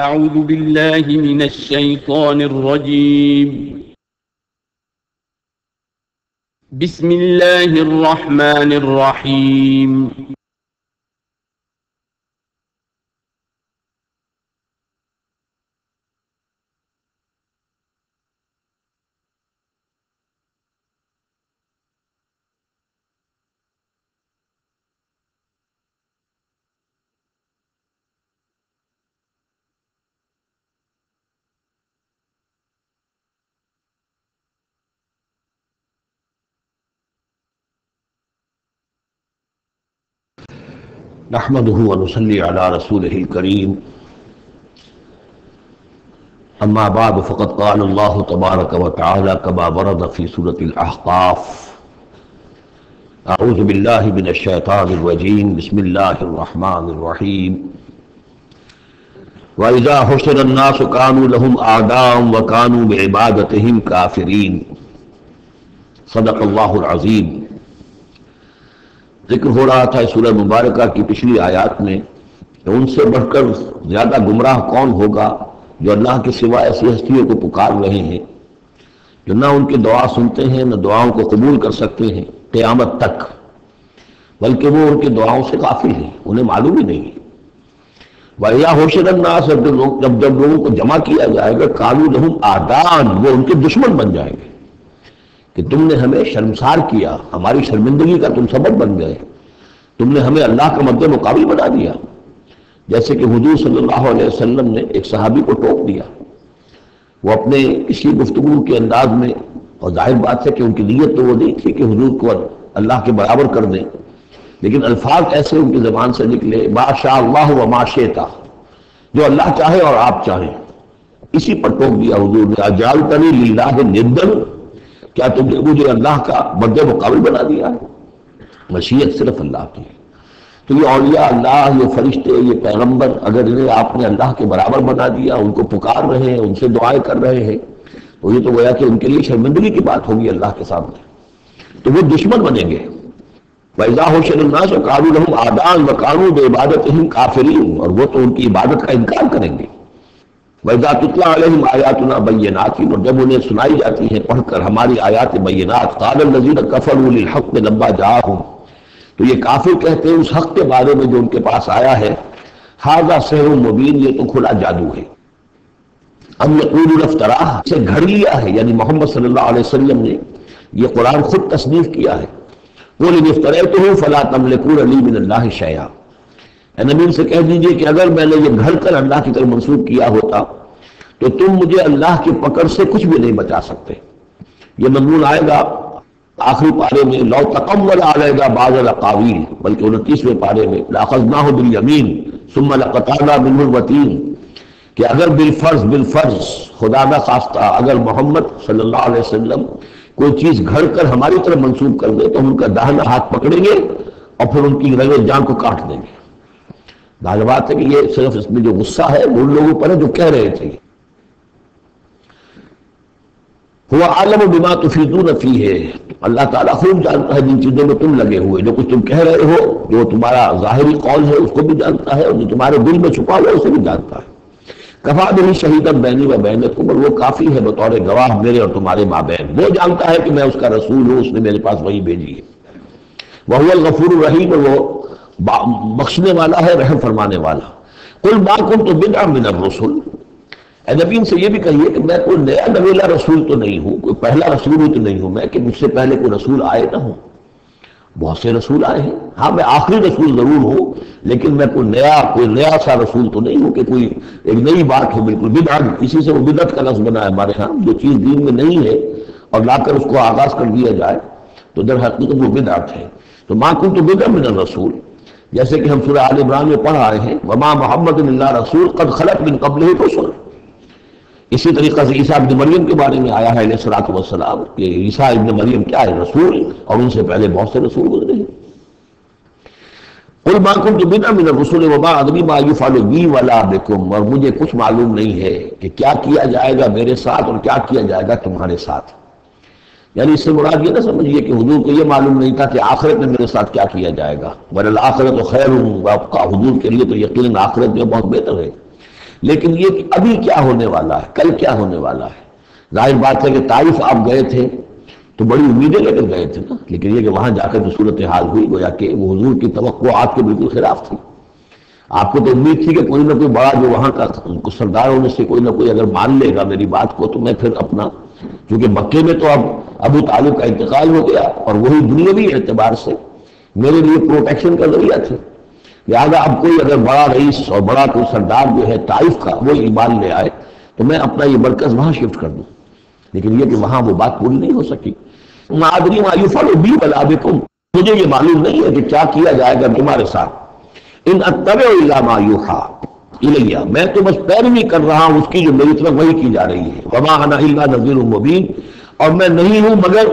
أعوذ بالله من الشيطان الرجيم. بسم الله الرحمن الرحيم. نحمده ونصلي على رسوله الكريم. اما بعد فقد قال الله تبارك وتعالى كما ورد في سورة الأحقاف: اعوذ بالله من الشيطان الرجيم، بسم الله الرحمن الرحيم. وإذا حشر الناس كانوا لهم أعداء وكانوا بعبادتهم كافرين. صدق الله العظيم. ذکر ہو رہا تھا سورہ مبارکہ کی پچھلی آیات میں کہ ان سے بڑھ کر زیادہ گمراہ کون ہوگا جو اللہ کے سوا ایسی ہستیوں کو پکار رہے ہیں جو نہ ان کی دعا سنتے ہیں نہ دعاؤں کو قبول کر سکتے ہیں قیامت تک، بلکہ وہ ان کی دعاؤں سے غافل ہیں، انہیں معلوم ہی نہیں ہے۔ وَإِذَا حُشِرَ النَّاسُ، جب لوگوں کو جمع کیا جائے گا، كَانُوا لَهُمْ أَعْدَاءً، وہ ان کے دشمن بن جائیں گے کہ تم نے ہمیں شرمسار کیا، ہماری شرمندگی کا تم سبب بن گئے، تم نے ہمیں اللہ کا مد مقابل بنا دیا۔ جیسے کہ حضور صلی اللہ علیہ وسلم نے ایک صحابی کو ٹوک دیا، وہ اپنے کسی گفتگو کے انداز میں، اور ظاہر بات ہے کہ ان کی نیت تو وہ نہیں تھی کہ حضور کو اللہ کے برابر کر دیں، لیکن الفاظ ایسے ان کی زبان سے نکلے: ما شاء اللہ و ما شئت، جو اللہ چاہے اور آپ چاہیں، اسی پر ٹوک دیا حضور نے: اجعلتنی للہ ندا، کیا تم نے مجھے اللہ کا مد مقابل بنا دیا ہے؟ مشیت صرف اللہ کی ہے۔ تو یہ اولیاء اللہ، یہ فرشتے، یہ پیغمبر، اگر انہیں آپ نے اللہ کے برابر بنا دیا، ان کو پکار رہے ہیں، ان سے دعائیں کر رہے ہیں، تو یہ تو گویا کہ ان کے لیے شرمندگی کی بات ہوگی اللہ کے سامنے، تو وہ دشمن بنیں گے۔ وَإِذَا حُشِرَ النَّاسُ كَانُوا لَهُمْ أَعْدَاءً وَكَانُوا بِعِبَادَتِهِمْ كَافِرِينَ، اور وہ تو ان کی عبادت کا انکار کریں گے۔ وَإِذَا تُتْلَىٰ عَلَيْهِمْ آيَاتُنَا بَيِّنَاتٍ، اور جب انہیں سنائی جاتی ہیں پڑھ کر ہماری آیات بینات، قَالَ الَّذِينَ كَفَرُوا لِلْحَقِّ لَمَّا جَاءَهُمْ، تو یہ کافر کہتے ہیں اس حق کے بارے میں جو ان کے پاس آیا ہے: هَذَا سِحْرٌ مُبِينٌ، یہ تو کھلا جادو ہے۔ ام یقولون افتراہ، اسے گھڑ لیا ہے، یعنی محمد صلی اللہ علیہ وسلم نے یہ قرآن خود تصنیف کیا ہے۔ قُلْ إِنِ افْتَرَيْتُهُ فَلَا تَمْلِكُونَ لِي مِنَ اللَّهِ شَيْئًا، اے نبی ان سے کہہ دیجئے کہ اگر میں نے یہ گھڑ کر اللہ کی طرف منسوب کیا ہوتا تو تم مجھے اللہ کی پکڑ سے کچھ بھی نہیں بچا سکتے۔ یہ مضمون آئے گا آخری پارے میں: لو تقول علینا بعض الاقاویل، بلکہ 29ویں پارے میں: لاخذناہ بالیمین ثم لقطعنا منہ الوتین، کہ اگر بالفرض خدا نہ خواستہ اگر محمد صلی اللہ علیہ وسلم کوئی چیز گھڑ کر ہماری طرف منسوب کر دے تو ہم ان کا داہنا ہاتھ پکڑیں گے اور پھر ان کی رگے جان کو کاٹ دیں گے۔ ظاہر بات ہے کہ یہ صرف اس میں جو غصہ ہے وہ ان لوگوں پر ہے جو کہہ رہے تھے۔ هو عالم بما تفیدون فیہ، اللہ تعالیٰ خوب جانتا ہے جن چیزوں میں تم لگے ہوئے، جو کچھ تم کہہ رہے ہو، جو تمہارا ظاہری قول ہے اس کو بھی جانتا ہے، اور جو تمہارے دل میں چھپا ہوا ہے اسے بھی جانتا ہے۔ کفا بہ شہیدا بینی و بینکم، اور وہ کافی ہے بطور گواہ میرے اور تمہارے مابین، وہ جانتا ہے کہ میں اس کا رسول ہوں، اس نے میرے پاس وہی بھیجی ہے۔ وہو الغفور الرحیم، اور وہ بخشنے والا ہے، رحم فرمانے والا۔ قل ما کنت بدعا من الرسل، اے نبی ان سے یہ بھی کہیے کہ میں کوئی نیا نویلا رسول تو نہیں ہوں، کوئی پہلا رسول ہی تو نہیں ہوں میں کہ مجھ سے پہلے کوئی رسول آئے نہ ہوں۔ بہت سے رسول آئے ہیں، ہاں میں آخری رسول ضرور ہوں، لیکن میں کوئی نیا سا رسول تو نہیں ہوں کہ کوئی ایک نئی بات ہو بالکل۔ بدعت، اسی سے وہ بدعت کا لفظ بنا ہے ہمارے ہاں، جو چیز دین میں نہیں ہے اور لا کر اس کو آغاز کر دیا جائے تو در حقیقت وہ بدعت ہے۔ تو ما کنت بدعا من الرسول، جیسے کہ ہم سورہ آل عمران میں پڑھ آئے ہیں: وما محمد الا رسول قد خلت من قبلہ الرسل۔ اسی طریقہ سے عیسیٰ ابن مریم کے بارے میں آیا ہے علیہ الصلوۃ والسلام کہ عیسیٰ ابن مریم کیا ہے؟ رسول، اور ان سے پہلے بہت سے رسول گزرے ہیں۔ قل ما کنت بدعا من الرسل وما ادری ما یفعل بی ولا بکم، اور مجھے کچھ معلوم نہیں ہے کہ کیا کیا جائے گا میرے ساتھ اور کیا کیا جائے گا تمہارے ساتھ۔ یعنی اس سے مراد یہ نہ سمجھیے کہ حضور کو یہ معلوم نہیں تھا کہ آخرت میں میرے ساتھ کیا کیا جائے گا، وللآخرۃ خیر وابقیٰ، حضور کے لیے تو یقیناً آخرت جو بہت بہتر ہے۔ لیکن یہ کہ ابھی کیا ہونے والا ہے، کل کیا ہونے والا ہے۔ ظاہر بات ہے کہ طائف آپ گئے تھے تو بڑی امیدیں لے کر گئے تھے نا، لیکن یہ کہ وہاں جا کر جو صورتحال ہوئی گویا کہ وہ حضور کی توقعات کے بالکل خلاف تھی۔ آپ کو تو امید تھی کہ کوئی نہ کوئی بڑا جو وہاں کا سرداروں میں سے کوئی نہ کوئی اگر مان لے گا میری بات کو تو میں پھر اپنا، کیونکہ مکے میں تو اب ابو طالب کا انتقال ہو گیا اور وہی دنیاوی اعتبار سے میرے لیے پروٹیکشن کا ذریعہ تھے، لہٰذا اب کوئی اگر بڑا رئیس اور بڑا کوئی سردار جو ہے طائف کا وہ ایمان لے آئے تو میں اپنا یہ مرکز وہاں شفٹ کر دوں، لیکن یہ کہ وہاں وہ بات پوری نہیں ہو سکی۔ ما ادری ما یفعل بی ولا بکم، مجھے یہ معلوم نہیں ہے کہ کیا کیا جائے گا تمہارے ساتھ۔ ان اتبع الا ما یوحی الی، میں تو بس پیروی کر رہا ہوں اس کی جو میری طرف وحی کی جا رہی ہے۔ وما انا الا نذیر مبین، اور میں نہیں ہوں مگر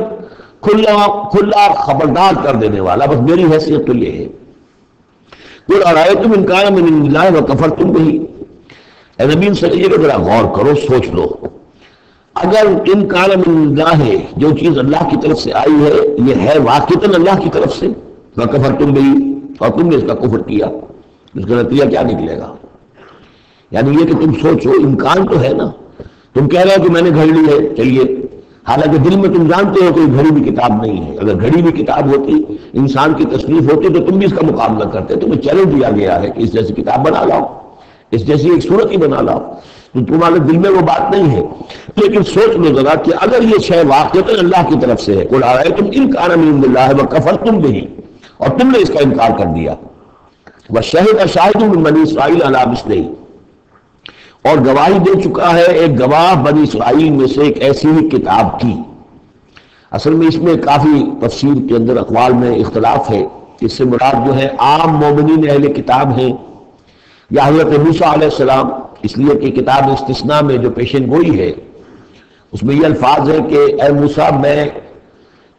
کھلا خبردار کر دینے والا، بس میری حیثیت تو یہ ہے۔ قل ارأیتم ان کان من عند اللہ وکفرتم بہ، اے نبی صلی اللہ علیہ وسلم ذرا غور کرو، سوچ لو، اگر ان کان من عند اللہ ہے، جو چیز اللہ کی طرف سے آئی ہے یہ ہے واقعتاً اللہ کی طرف سے، وکفرتم بہ، اور تم نے اس کا کفر کیا، اس کا نتیجہ کیا نکلے گا؟ یعنی یہ کہ تم سوچو، امکان تو ہے نا، تم کہہ رہے ہو کہ میں نے گھڑ لی ہے، چلیے، حالانکہ دل میں تم جانتے ہو کہ گھڑی بھی کتاب نہیں ہے، اگر گھڑی بھی کتاب ہوتی، انسان کی تصنیف ہوتی تو تم بھی اس کا مقابلہ کرتے، تمہیں چیلنج دیا گیا ہے کہ اس جیسی کتاب بنا لاؤ، اس جیسی ایک صورت ہی بنا لاؤ، تو تمہارے دل میں وہ بات نہیں ہے۔ لیکن سوچ لو ذرا کہ اگر یہ شے واقعتاً اللہ کی طرف سے ہے، قل ارأیتم ان کان من عند اللہ وکفرتم بہ، اور تم نے اس کا انکار کر دیا، وشہد شاہد من بنی اسرائیل علی مثلہ، اور گواہی دے چکا ہے ایک گواہ بنی اسرائیل میں سے ایک ایسی ہی کتاب کی۔ اصل میں اس میں کافی تفسیر کے اندر اقوال میں اختلاف ہے، اس سے مراد جو ہے عام مومنین اہل کتاب ہیں یا حضرت موسیٰ علیہ السلام، اس لیے کہ کتاب استثناء میں جو پیشن گوئی ہے اس میں یہ الفاظ ہے کہ اے موسیٰ میں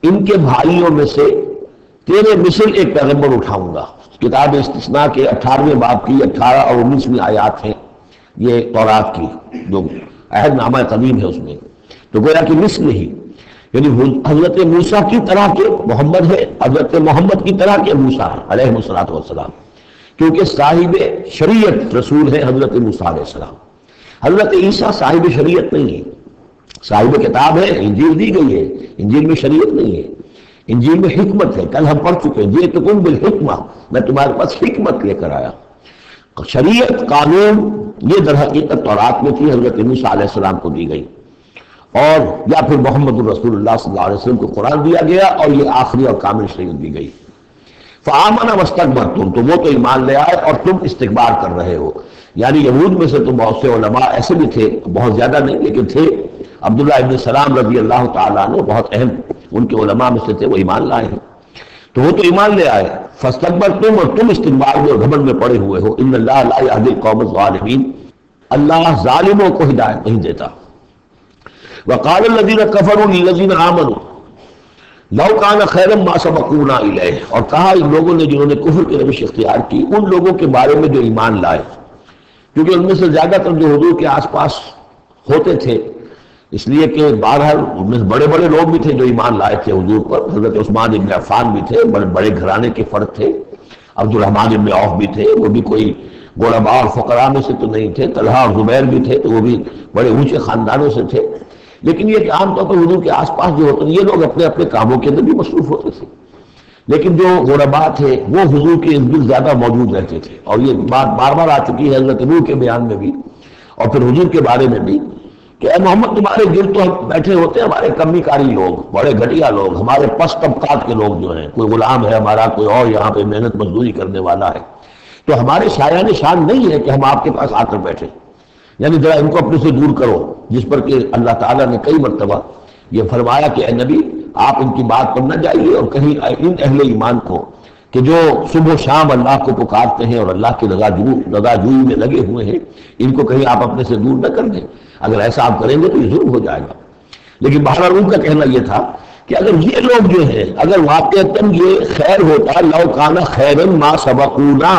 ان کے بھائیوں میں سے تیرے مثل ایک پیغمبر اٹھاؤں گا۔ کتاب استثناء کے 18ویں باب کی 18 اور 19ویں آیات ہیں یہ تورات کی، جو عہد نامہ قدیم ہے اس میں، تو گویا کہ مثل ہی، یعنی حضرت موسیٰ کی طرح کے محمد ہے، حضرت محمد کی طرح کے موسیٰ ہے علیہ الصلوۃ والسلام، کیونکہ صاحب شریعت رسول ہے حضرت موسیٰ علیہ السلام۔ حضرت عیسیٰ صاحب شریعت نہیں ہے، صاحب کتاب ہے، انجیل دی گئی ہے، انجیل میں شریعت نہیں ہے، انجیل میں حکمت ہے، کل ہم پڑھ چکے ہیں جئتکم بالحکمہ، میں تمہارے پاس حکمت لے کر آیا۔ شریعت قانون یہ در حقیقت تورات میں تھی، حضرت موسیٰ علیہ السلام کو دی گئی، اور یا پھر محمد الرسول اللہ صلی اللہ علیہ وسلم کو قرآن دیا گیا اور یہ آخری اور کامل شریعت دی گئی۔ فآمن واستکبرتم، تو وہ تو ایمان لے آئے اور تم استکبار کر رہے ہو، یعنی یہود میں سے تو بہت سے علماء ایسے بھی تھے، بہت زیادہ نہیں لیکن تھے، عبداللہ ابن سلام رضی اللہ تعالیٰ عنہ بہت اہم ان کے علماء میں سے تھے، وہ ایمان لائے ہیں، تو وہ تو ایمان لے آئے، فاستکبرتم، اور تم استکبار میں اور گھمنڈ میں پڑے ہوئے ہو۔ ان اللہ لا یہدی القوم الظالمین، اللہ ظالموں کو ہدایت نہیں دیتا۔ وقال الذین کفروا للذین آمنوا لو کان خیرا ما سبقونا الیہ، اور کہا ان لوگوں نے جنہوں نے کفر کی روش اختیار کی ان لوگوں کے بارے میں جو ایمان لائے، کیونکہ ان میں سے زیادہ تر جو حضور کے آس پاس ہوتے تھے، اس لیے کہ بہرحال ان میں بڑے بڑے لوگ بھی تھے جو ایمان لائے تھے حضور پر، حضرت عثمان ابن عفان بھی تھے، بڑے بڑے گھرانے کے فرد تھے، عبد الرحمن ابن عوف بھی تھے، وہ بھی کوئی غرباء اور فقراء میں سے تو نہیں تھے، طلحہ اور زبیر بھی تھے تو وہ بھی بڑے اونچے خاندانوں سے تھے، لیکن یہ کہ عام طور پر حضور کے آس پاس جو ہوتے ہیں یہ لوگ اپنے اپنے کاموں کے اندر بھی مصروف ہوتے تھے، لیکن جو غرباء تھے وہ حضور کے ارد گرد زیادہ موجود رہتے تھے، اور یہ بات بار بار آ چکی ہے حضرت نوح کے بیان میں بھی اور پھر حضور کے بارے میں بھی کہ اے محمد تمہارے گرد تو ہم بیٹھے ہوتے ہیں ہمارے کمی کاری لوگ، بڑے گھٹیا لوگ، ہمارے پست طبقات کے لوگ جو ہیں، کوئی غلام ہے ہمارا، کوئی اور یہاں پہ محنت مزدوری کرنے والا ہے، تو ہمارے شایان شان نہیں ہے کہ ہم آپ کے پاس آ کر بیٹھے، یعنی ذرا ان کو اپنے سے دور کرو، جس پر کہ اللہ تعالیٰ نے کئی مرتبہ یہ فرمایا کہ اے نبی آپ ان کی بات پر نہ جائیے، اور کہیں ان اہل ایمان کو کہ جو صبح و شام اللہ کو پکارتے ہیں اور اللہ کی رضا جوئی میں لگے ہوئے ہیں، ان کو کہیں آپ اپنے سے دور نہ کر دیں، اگر ایسا آپ کریں گے تو یہ ظلم ہو جائے گا۔ لیکن بہرحال ان کا کہنا یہ تھا کہ اگر یہ لوگ جو ہیں اگر واقعتاً یہ خیر ہوتا، لو کان خیرا ما سبقونا،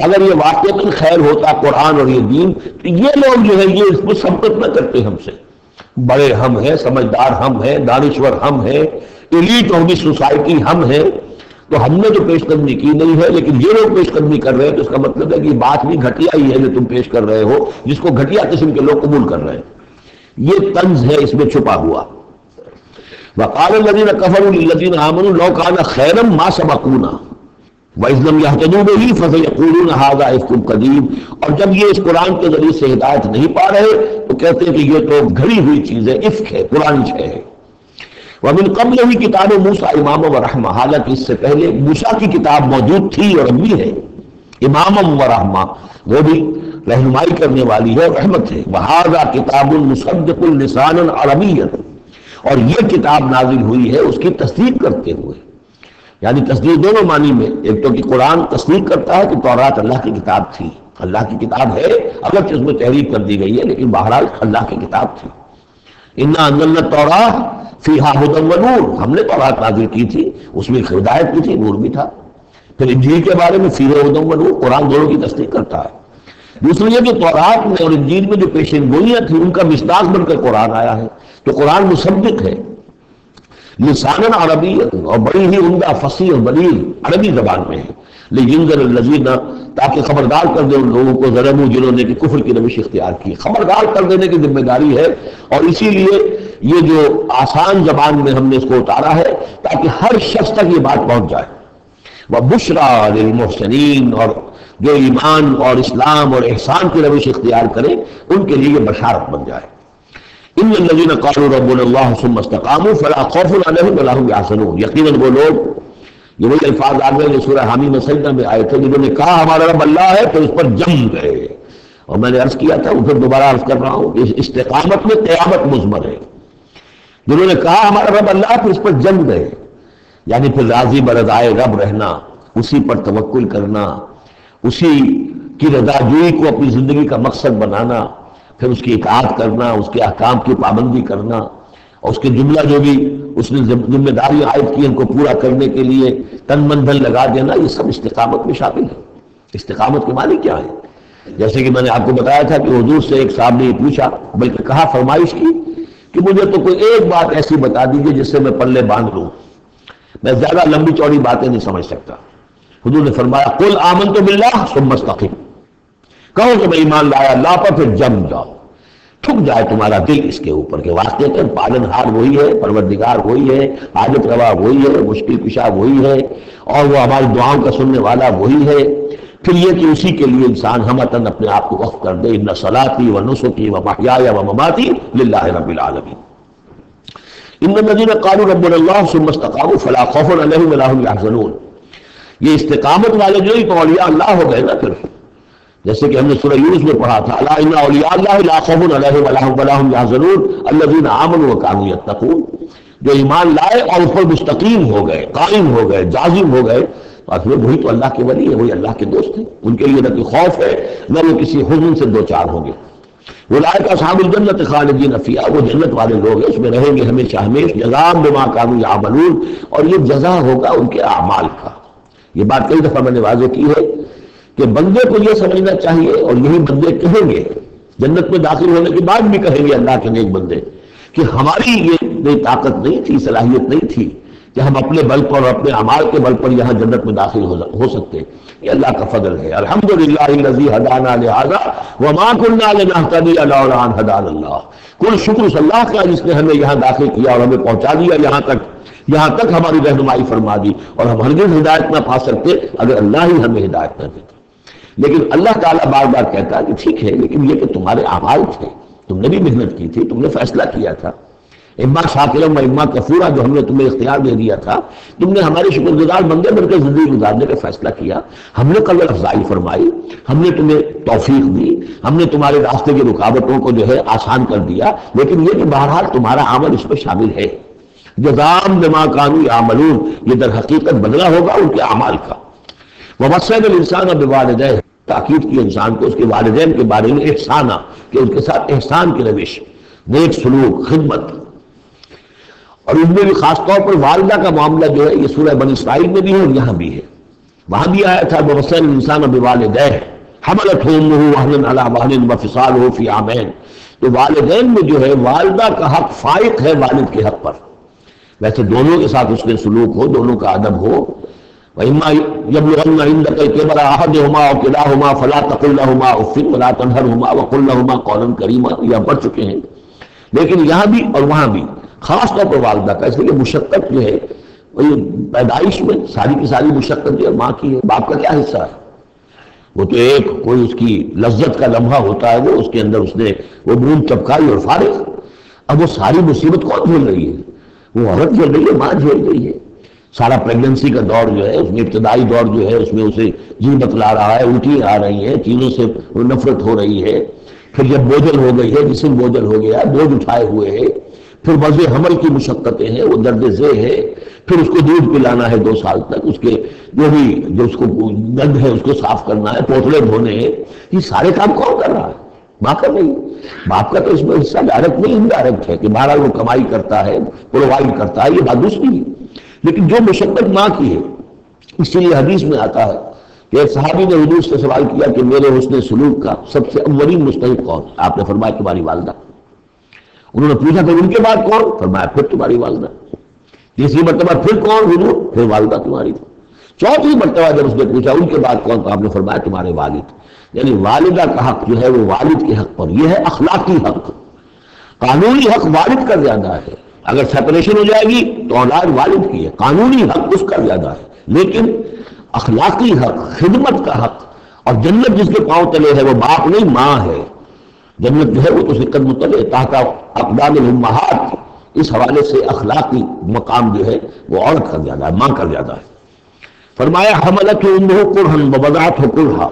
اگر یہ واقعتاً خیر ہوتا قرآن اور یہ دین، تو یہ لوگ جو ہے یہ اس کو سبقت نہ کرتے ہم سے، بڑے ہم ہیں، سمجھدار ہم ہیں، دانشور ہم ہیں، ایلیٹ آف دی سوسائٹی ہم ہیں، تو ہم نے تو پیش قدمی کی نہیں ہے، لیکن یہ لوگ پیش قدمی کر رہے ہیں، تو اس کا مطلب ہے کہ بات بھی گھٹیا ہی ہے جو تم پیش کر رہے ہو، جس کو گھٹیا قسم کے لوگ قبول کر رہے ہیں۔ یہ طنز ہے اس میں چھپا ہوا۔ وقال الذين كفروا للذين آمنوا لو كان خيرا ما سبقونا وإذ لم يهتدوا به فسيقولون هذا إفك قديم۔ اور جب یہ اس قرآن کے ذریعے سے ہدایت نہیں پا رہے تو کہتے ہیں کہ یہ تو گھڑی ہوئی چیز ہے، افک ہے، پرانی شے ہے۔ ومن قبلہ کتاب موسیٰ امام و رحمہ، حالانکہ اس سے پہلے موسیٰ کی کتاب موجود تھی اور اب بھی ہے، امام و رحمہ، وہ بھی رہنمائی کرنے والی ہے اور رحمت ہے۔ وہذا کتاب مصدق لسانا عربیا، اور یہ کتاب نازل ہوئی ہے اس کی تصدیق کرتے ہوئے، یعنی تصدیق دونوں معنی میں، ایک تو کہ قرآن تصدیق کرتا ہے کہ تورات اللہ کی کتاب تھی، اللہ کی کتاب ہے، اگرچہ اس میں تحریف کر دی گئی ہے لیکن بہرحال اللہ کی کتاب تھی۔ انا انزلنا التوراۃ فیہا ھدی ونور، ہم نے تورات نازل کی تھی، اس میں ہدایت بھی تھی، نور بھی تھا۔ پھر انجیل کے بارے میں فیہا ھدی ونور، قرآن دونوں کی تصدیق کرتا ہے۔ دوسری یہ کہ تورات میں اور انجیل میں جو پیشین گوئیاں تھیں ان کا مصداق بن کر قرآن آیا ہے، تو قرآن مصدق ہے لسانا عربی، اور بڑی ہی عمدہ فصیح اور بلیغ عربی زبان میں ہے۔ لینذر الذین، تاکہ خبردار کر دے ان لوگوں کو ظلموا، جنہوں نے کہ کفر کی روش اختیار کی، خبردار کر دینے کی ذمہ داری ہے، اور اسی لیے یہ جو آسان زبان میں ہم نے اس کو اتارا ہے تاکہ ہر شخص تک یہ بات پہنچ جائے۔ وبشریٰ للمحسنین، اور جو ایمان اور اسلام اور احسان کی روش اختیار کریں ان کے لیے یہ بشارت بن جائے۔ ان الذین قالوا ربنا اللہ ثم استقاموا فلا خوف علیہم ولا هم یحزنون، یقیناً وہ لوگ، یہ وہی الفاظ آ گئے جو سورہ حامیم سجدہ میں آئے تھے، جنہوں نے کہا ہمارا رب اللہ ہے تو اس پر جم گئے۔ اور میں نے عرض کیا تھا، پھر دوبارہ عرض کر رہا ہوں کہ استقامت میں قیامت مضمر ہے۔ جنہوں نے کہا ہمارا رب اللہ ہے پھر اس پر جم گئے، یعنی پھر راضی برضائے رب رہنا، اسی پر توکل کرنا، اسی کی رضا جوئی کو اپنی زندگی کا مقصد بنانا، پھر اس کی اطاعت کرنا، اس کے احکام کی پابندی کرنا، اور اس کے جملہ جو بھی اس نے ذمہ داری عائد کی ان کو پورا کرنے کے لیے تن من دھن لگا دینا، یہ سب استقامت میں شامل ہے۔ استقامت کے معنی کیا ہے؟ جیسے کہ میں نے آپ کو بتایا تھا کہ حضور سے ایک صاحب نے یہ پوچھا، بلکہ کہا، فرمائش کی کہ مجھے تو کوئی ایک بات ایسی بتا دیجیے جس سے میں پلے باندھ لوں، میں زیادہ لمبی چوڑی باتیں نہیں سمجھ سکتا۔ حضور نے فرمایا، قل آمنت باللہ ثم استقم، کہو کہ میں ایمان لایا اللہ پر، پھر جم جاؤ، تھک جائے تمہارا دل اس کے اوپر کہ واقعہ پالن ہار وہی ہے، پروردگار وہی ہے، حاجت روا وہی ہے، مشکل کشا وہی ہے، اور وہ ہماری دعاؤں کا سننے والا وہی ہے۔ پھر یہ کہ اسی کے لیے انسان ہمتاً اپنے آپ کو وقف کر دے، ان صلاتی و نسکی و محیای و مماتی للہ رب العالمین۔ ان الذین قالوا ربنا اللہ ثم استقاموا فلا خوف علیہم ولا هم یحزنون، یہ استقامت والے جو ہی تو اولیاء اللہ ہو گئے نا۔ پھر جیسے کہ ہم نے سورہ یونس میں پڑھا تھا، الا ان اولیاء اللہ لا خوف علیہم ولا هم یحزنون الذین آمنوا وکانوا یتقون، جو ایمان لائے اور اس پر مستقیم ہو گئے، قائم ہو گئے، جازم ہو گئے، تو وہی تو اللہ کے ولی ہیں، وہی اللہ کے دوست ہیں، ان کے لیے نہ کوئی خوف ہے نہ وہ کسی حزن سے دو چار ہوں گے۔ اولئک اصحاب الجنۃ خالدین فیہا، وہ جنت والے لوگ ہیں، اس میں رہیں گے ہمیشہ ہمیشہ، جزاء بما کانوا یعملون، اور یہ جزا ہوگا ان کے اعمال کا۔ یہ بات کئی دفعہ میں نے واضح کی ہے کہ بندے کو یہ سمجھنا چاہیے، اور یہی بندے کہیں گے جنت میں داخل ہونے کے بعد بھی کہیں گے اللہ کے نیک بندے، کہ ہماری یہ طاقت نہیں تھی، صلاحیت نہیں تھی کہ ہم اپنے بل پر اور اپنے اعمال کے بل پر یہاں جنت میں داخل ہو سکتے، یہ اللہ کا فضل ہے۔ الحمدللہ الذی ہدانا لہذا وما کنا لنہتدی لولا ان ہدانا اللہ، کل شکر اس اللہ کا جس نے ہمیں یہاں داخل کیا اور ہمیں پہنچا دیا یہاں تک ہماری رہنمائی فرما دی، اور ہم ہرگز ہدایت نہ پا سکتے اگر اللہ ہی ہمیں ہدایت نہ دیتا۔ لیکن اللہ تعالیٰ بار بار کہتا ہے کہ ٹھیک ہے، لیکن یہ کہ تمہارے اعمال تھے، تم نے بھی محنت کی تھی، تم نے فیصلہ کیا تھا، اما شاکرا و اما کفورا، جو ہم نے تمہیں اختیار دے دیا تھا، تم نے ہمارے شکر گزار بندے بن کر زندگی گزارنے کا فیصلہ کیا، ہم نے قدر افزائی فرمائی، ہم نے تمہیں توفیق دی، ہم نے تمہارے راستے کی رکاوٹوں کو جو ہے آسان کر دیا، لیکن یہ کہ بہرحال تمہارا عمل اس میں شامل ہے۔ جزاء بما کانوا یعملون، یہ در حقیقت بدلہ ہوگا ان کے اعمال کا۔ ووصینا الانسان بوالدیہ، تاکید کی انسان کو اس کے والدین کے بارے میں احسانہ، کہ ان کے ساتھ احسان کی روش، نیک سلوک، خدمت، اور ان میں بھی خاص طور پر والدہ کا معاملہ جو ہے یہ سورہ بنی اسرائیل میں بھی ہے اور یہاں بھی ہے، وہاں بھی آیا تھا ووصینا الانسان بوالدیہ حملتہ امہ وہنا علی وہن وفصالہ فی عامین، تو والدین میں جو ہے والدہ کا حق فائق ہے والد کے حق پر، ویسے دونوں کے ساتھ اس کے سلوک ہو، دونوں کا ادب ہو، وَإِمَّا يَبْلُغَنَّ عِندَكَ الْكِبَرَ أَحَدُهُمَا أَوْ كِلَاهُمَا فَلَا تَقُل لَّهُمَا أُفٍّ وَلَا تَنْهَرْهُمَا وَقُل لَّهُمَا قَوْلًا كَرِيمًا، یہ پڑھ چکے ہیں. لیکن یہاں بھی اور وہاں بھی خاص طور پر والدہ کا، اس لیے مشقت جو ہے وہ پیدائش میں ساری کی ساری مشقت جو ہے ماں کی ہے. باپ کا کیا حصہ ہے؟ وہ تو ایک کوئی اس کی لذت کا لمحہ ہوتا ہے، وہ اس کے اندر اس نے وہ بوند چپکائی اور فارغ. اب وہ ساری مصیبت کون جھیل رہی ہے؟ وہ عورت جھیل رہی ہے، ماں جھیل رہی ہے. سارا پریگننسی کا دور جو ہے، اس میں ابتدائی دور جو ہے، اس میں اسے جی بتلا رہا ہے، الٹی آ رہی ہیں، چیزوں سے نفرت ہو رہی ہے. پھر جب بوجھل ہو گئی ہے، جسم بوجھل ہو گیا، بوجھ اٹھائے ہوئے ہے، پھر وضع حمل کی مشقتیں ہیں، وہ درد ذیل ہے، پھر اس کو دودھ پلانا ہے 2 سال تک، اس کے جو اس کو گند ہے اس کو صاف کرنا ہے، پوتڑے دھونے ہیں. یہ سارے کام کون کر رہا ہے؟ ماں کر رہی ہے. باپ کا تو اس میں حصہ ڈائریکٹ نہیں، انڈائریکٹ ہے کہ بہرحال وہ کمائی کرتا ہے، پرووائڈ کرتا ہے، یہ بات دوسری ہے. لیکن جو مشقت ماں کی ہے، اسی لیے حدیث میں آتا ہے کہ ایک صحابی نے حضور سے سوال کیا کہ میرے حسن سلوک کا سب سے اولین مستحق کون؟ آپ نے فرمایا تمہاری والدہ. انہوں نے پوچھا کہ ان کے بعد کون؟ فرمایا پھر تمہاری والدہ. تیسری مرتبہ پھر کون؟ حضور پھر والدہ تمہاری. چوتھی مرتبہ جب اس نے پوچھا ان کے بعد کون، تو آپ نے فرمایا تمہارے والد. یعنی والدہ کا حق جو ہے وہ والد کے حق پر، یہ ہے اخلاقی حق. قانونی حق والد کا زیادہ ہے. اگر سیپریشن ہو جائے گی تو اولاد والد کی ہے، قانونی حق اس کا زیادہ ہے. لیکن اخلاقی حق، خدمت کا حق، اور جنت جس کے پاؤں تلے ہے وہ باپ نہیں ماں ہے. جنت جو ہے وہ تو اس کے قدم تلے تحت اقدام الامہات. اس حوالے سے اخلاقی مقام جو ہے وہ عورت کا زیادہ ہے، ماں کا زیادہ ہے. فرمایا حملتہ امہ کرہا ووضعتہ کرہا،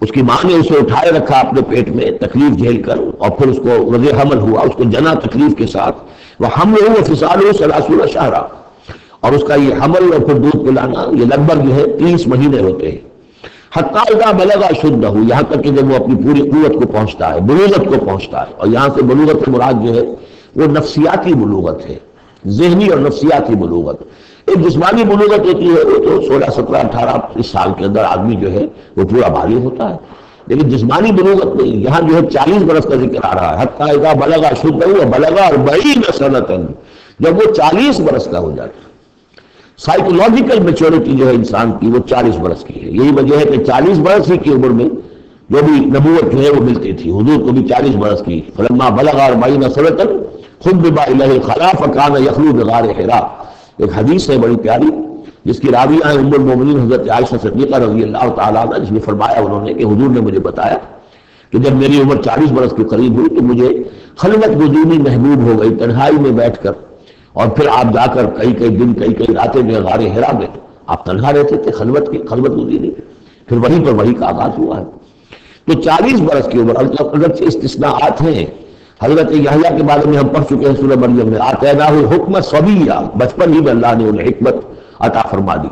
اس کی ماں نے اسے اٹھائے رکھا اپنے پیٹ میں تکلیف جھیل کر، اور پھر اس کو وضع حمل ہوا، اس کو جنا تکلیف کے ساتھ. وحملہ وفصالہ 30 شہرا، اور اس کا یہ حمل اور پھر دودھ پلانا یہ لگ بھگ جو ہے 30 مہینے ہوتے ہیں. حتیٰ اذا بلغ اشدہ، یہاں تک کہ جب وہ اپنی پوری قوت کو پہنچتا ہے، بلوغت کو پہنچتا ہے. اور یہاں سے بلوغت سے مراد جو ہے وہ نفسیاتی بلوغت ہے، ذہنی اور نفسیاتی بلوغت. ایک جسمانی بلوغت ہوتی ہے وہ تو 16 17 18 سال کے اندر آدمی جو ہے وہ پورا بالغ ہوتا ہے. لیکن جسمانی بلوغت نہیں، یہاں جو ہے 40 برس کا ذکر آ رہا ہے. حتیٰ اذا بلغ اشدہ وبلغ 40 سنۃ، جب وہ 40 برس کا ہو جاتا ہے. سائیکولوجیکل میچورٹی جو ہے انسان کی وہ 40 برس کی ہے. یہی وجہ ہے کہ 40 برس ہی کی عمر میں جو بھی نبوت جو ہے وہ ملتی تھی. حضور کو بھی 40 برس کی. فلما بلغ 40 سنۃ خُبِّبَ إِلَيْهِ الْخَلَا فَكَانَ يَخْلُو بِغَارِ حِرَا. ایک حدیث ہے بڑی پیاری جس کی راویہ ہیں ام المومنین حضرت عائشہ صدیقہ رضی اللہ تعالیٰ عنہ، جس نے فرمایا انہوں نے کہ حضور نے مجھے بتایا کہ جب میری عمر 40 برس کے قریب ہوئی تو مجھے خلوت گزینی محبوب ہو گئی، تنہائی میں بیٹھ کر. اور پھر آپ جا کر کئی دن کئی راتیں جو غار حرا میں آپ تنہا رہتے تھے، خلوت گزینی. پھر وہیں پر وہی کا آغاز ہوا ہے. تو 40 برس کی عمر، اگرچہ استثناءات ہیں. حضرت یحییٰ کے بارے میں ہم پڑھ چکے ہیں سورہ مریم میں، آتیناہ الحکم صبیہ، بچپن ہی میں اللہ نے انہیں حکمت عطا فرما دی،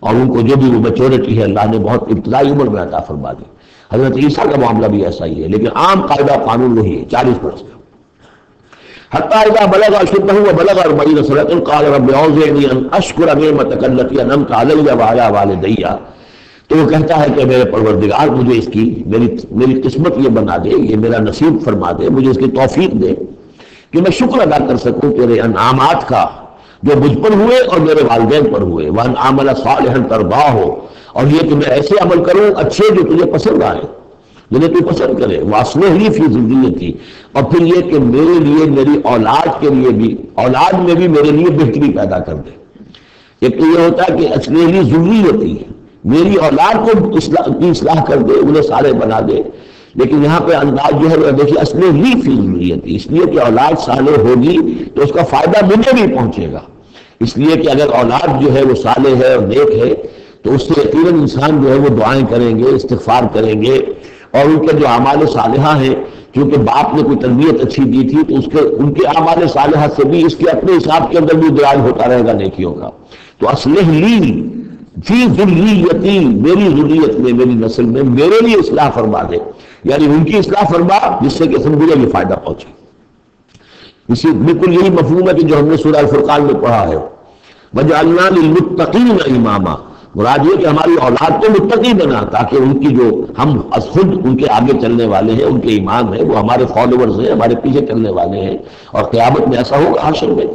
اور ان کو جو بھی وہ میچورٹی ہے اللہ نے بہت ابتدائی عمر میں عطا فرما دی. حضرت عیسیٰ کا معاملہ بھی ایسا ہی ہے، لیکن عام قاعدہ قانون وہی ہے 40 برس کا. حتیٰ اذا بلغ اشدہ وبلغ 40 سنۃ قال رب اوزعنی ان اشکر نعمتک التی انعمت علی وعلی والدی. تو وہ کہتا ہے کہ میرے پروردگار مجھے اس کی میری قسمت یہ بنا دے، یہ میرا نصیب فرما دے، مجھے اس کی توفیق دے کہ میں شکر ادا کر سکوں تیرے انعامات کا جو مجھ پر ہوئے اور میرے والدین پر ہوئے. وان عمل صالحا ترضاہ، اور یہ کہ میں ایسے عمل کروں اچھے جو تجھے پسند آئے، جنہیں تو پسند کرے. واصلح لی فی ذریتی، اور پھر یہ کہ میرے لیے میری اولاد کے لیے بھی، اولاد میں بھی میرے لیے بہتری پیدا کر دے. ایک تو یہ ہوتا ہے کہ اصلح لی ذریتی، میری اولاد کو کی اصلاح کر دے، انہیں صالح بنا دے. لیکن یہاں پہ انداز جو ہے دیکھیے اصلح لی فی ذریتی، اس لیے کہ اولاد صالح ہوگی تو اس کا فائدہ مجھے بھی پہنچے گا. اس لیے کہ اگر اولاد جو ہے وہ صالح ہے اور نیک ہے تو اس سے یقیناً انسان جو ہے وہ دعائیں کریں گے، استغفار کریں گے، اور ان کے جو اعمال صالحہ ہیں، کیونکہ باپ نے کوئی تربیت اچھی دی تھی تو ان کے اعمال صالحہ سے بھی اس کے اپنے حساب کے اندر بھی دراز ہوتا رہے گا نیکیوں کا. تو اصلح لی فی ذریتی، میری ذریت میں، میری نسل میں میرے لیے اصلاح فرما دے، یعنی ان کی اصلاح فرما جس سے کہ مجھے بھی فائدہ پہنچے. اسی بالکل یہی مفہوم ہے کہ جو ہم نے سورہ الفرقان میں پڑھا ہے، وَجَعَلْنَا لِلْمُتَّقِينَ إِمَامًا، مراد یہ کہ ہماری اولاد کو متقی بنا، تاکہ ان کی جو ہم خود ان کے آگے چلنے والے ہیں، ان کے ایمان ہیں، وہ ہمارے فالوورز ہیں، ہمارے پیچھے چلنے والے ہیں. اور قیامت میں ایسا ہوگا حشر میں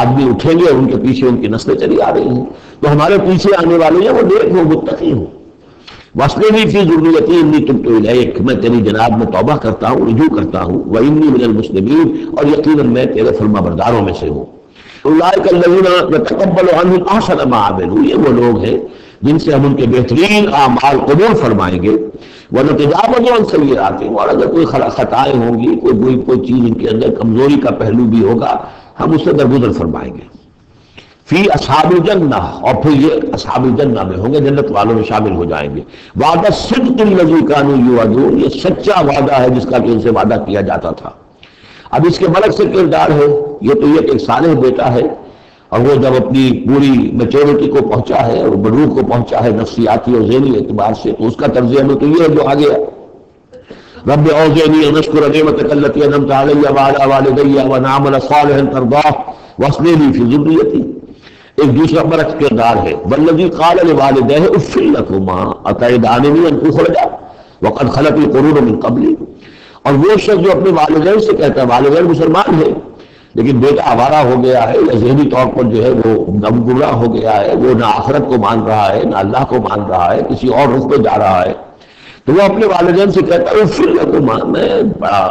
آدمی اٹھیں گے اور ان کے پیچھے ان کی نسلیں چلی آ رہی ہیں، تو ہمارے پیچھے آنے والے ہیں وہ نیک ہوں، متقی ہوں. وَأَصْلِحْ لِي فِي ذُرِّيَّتِي إِنِّي تُبْتُ إِلَيْكَ، میں تیری جناب میں توبہ کرتا ہوں، رجوع کرتا ہوں. وَإِنِّي مِنَ الْمُسْلِمِينَ، اور یقیناً میں تیرے فرما برداروں میں سے ہوں. أُولَٰئِكَ الَّذِينَ نَتَقَبَّلُ عَنْهُمْ أَحْسَنَ مَا عَمِلُوا، یہ وہ لوگ ہیں جن سے ہم ان کے بہترین اعمال قبول فرمائیں گے. وَنَتَجَاوَزُ عَنْ سَيِّئَاتِهِمْ، اور اگر کوئی خطائیں ہوں گی، کوئی چیز ان کے اندر کمزوری کا پہلو بھی ہوگا، ہم اس سے درگزر فرمائیں گے. فی اصحاب الجنہ، اور پھر یہ اصحاب الجنہ میں ہوں گے، جنت والوں میں شامل ہو جائیں گے. وعدہ صدق الذی کانوا یوعدون، یہ سچا وعدہ ہے جس کا کہ ان سے وعدہ کیا جاتا تھا. اب اس کے برعکس سے کردار ہے، یہ تو یہ کہ ایک صالح بیٹا ہے، اور وہ جب اپنی پوری میچورٹی کو پہنچا ہے اور بلوغ کو پہنچا ہے نفسیاتی اور ذہنی اعتبار سے، تو اس کا طرز عمل تو یہ ہے جو آگے ہے. رب اوزعنی ان اشکر نعمتک التی انعمت علی وعلی والدی وان اعمل صالحا ترضاه واصلح لی فی ذریتی. ایک دوسرا برعکس کردار ہے، والذی قال لوالدیہ اف لکما اتعداننی ان اخرج وقد خلت القرون من قبلی. اور وہ شخص جو اپنے والدین سے کہتا ہے، والدین مسلمان ہیں لیکن بیٹا آوارہ ہو گیا ہے یا ذہنی طور پر جو ہے وہ گمراہ ہو گیا ہے، وہ نہ آخرت کو مان رہا ہے نہ اللہ کو مان رہا ہے، کسی اور رخ پہ جا رہا ہے، تو وہ اپنے والدین سے کہتا ہے اف لکما، میں بڑا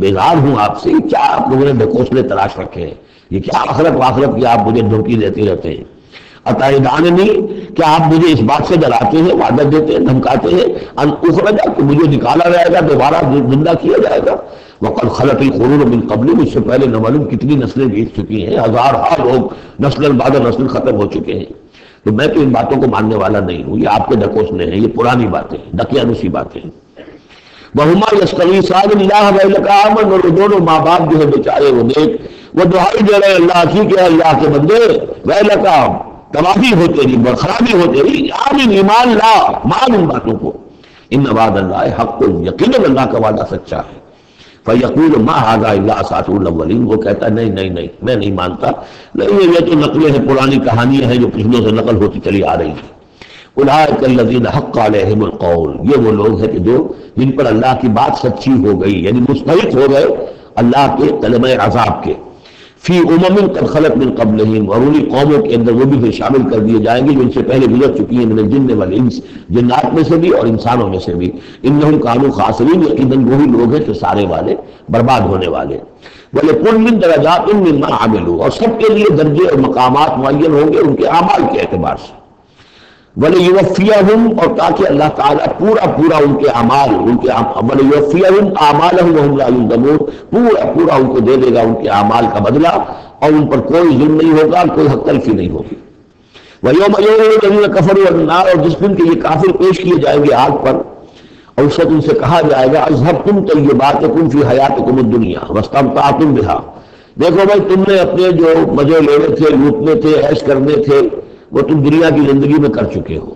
بیزار ہوں آپ سے، کیا آپ لوگوں نے ڈھکوسلے تلاش رکھے ہیں، یہ کیا آخرت کی آپ مجھے دھمکی دیتے رہتے ہیں. اتعداننی، کیا آپ مجھے اس بات سے ڈراتے ہیں، وعدہ دیتے ہیں، دھمکاتے ہیں، ان اخرج، کہ مجھے نکالا جائے گا، دوبارہ زندہ کیا جائے گا. وقد خلت القرون من قبلی، مجھ سے پہلے نہ معلوم کتنی نسلیں بیت چکی ہیں، ہزارہا لوگ نسل بعد نسل ختم ہو چکے ہیں. تو میں تو ان باتوں کو ماننے والا نہیں ہوں، یہ آپ کے ڈھکوسلے ہیں، یہ پرانی باتیں ہیں، ڈکیانوسی باتیں ہیں. وہما یستغیثان اللہ ویلک آمن، اور دونوں ماں باپ جو ہے بیچارے وہ نیک، وہ دعائی دے رہے اللہ کی کہ اللہ کے بندے ویلک، تباہی ہو تیری، خرابی ہو تیری، آمین، ایمان لا، مان ان باتوں کو. ان وعد اللہ حق، یقیناً اللہ کا وعدہ سچا ہے. فیقول ما ھذا الا اساطیر الاولین، وہ کہتا ہے نہیں میں نہیں مانتا، نہیں یہ تو نقلیں ہیں، پرانی کہانیاں ہیں جو پچھلوں سے نقل ہوتی چلی آ رہی ہیں. اولئک الذین حق علیہم القول، یہ وہ لوگ ہیں کہ جن پر اللہ کی بات سچی ہو گئی، یعنی مستحق ہو گئے اللہ کے کلمہ عذاب کے. فی امم قد خلت من قبلہم، اور انہی قوموں کے اندر وہ بھی پھر شامل کر دیے جائیں گے جو ان سے پہلے گزر چکی ہیں، من الجن والانس، جنات میں سے بھی اور انسانوں میں سے بھی. انہم کانوا خاسرین، یقیناً وہی لوگ ہیں کہ سارے والے برباد ہونے والے. وَلِكُلٍّ دَرَجَاتٌ مِّمَّا عَمِلُوا، اور سب کے لیے درجے اور مقامات معین ہوں گے ان کے اعمال کے اعتبار سے. وَلِيُوَفِّيَهُمْ، اور تاکہ اللہ تعالیٰ پورا ان کے اعمال، وَلِيُوَفِّيَهُمْ أَعْمَالَهُمْ وَهُمْ لَا يُظْلَمُونَ، پورا ان کو دے دے گا ان کے اعمال کا بدلہ، اور ان پر کوئی ظلم نہیں ہوگا، کوئی حق تلفی نہیں ہوگی. وَيَوْمَ يُعْرَضُ الَّذِينَ كَفَرُوا عَلَى النَّارِ، اور جس دن کے یہ کافر پیش کیے جائیں گے آگ پر، اور اس وقت ان سے کہا جائے گا اذهبتم طیباتکم فی حیاتکم الدنیا واستمتعتم بها، دیکھو بھائی تم نے اپنے جو مزے لینے تھے، لوٹنے تھے، عیش کرنے تھے، وہ تم دنیا کی زندگی میں کر چکے ہو.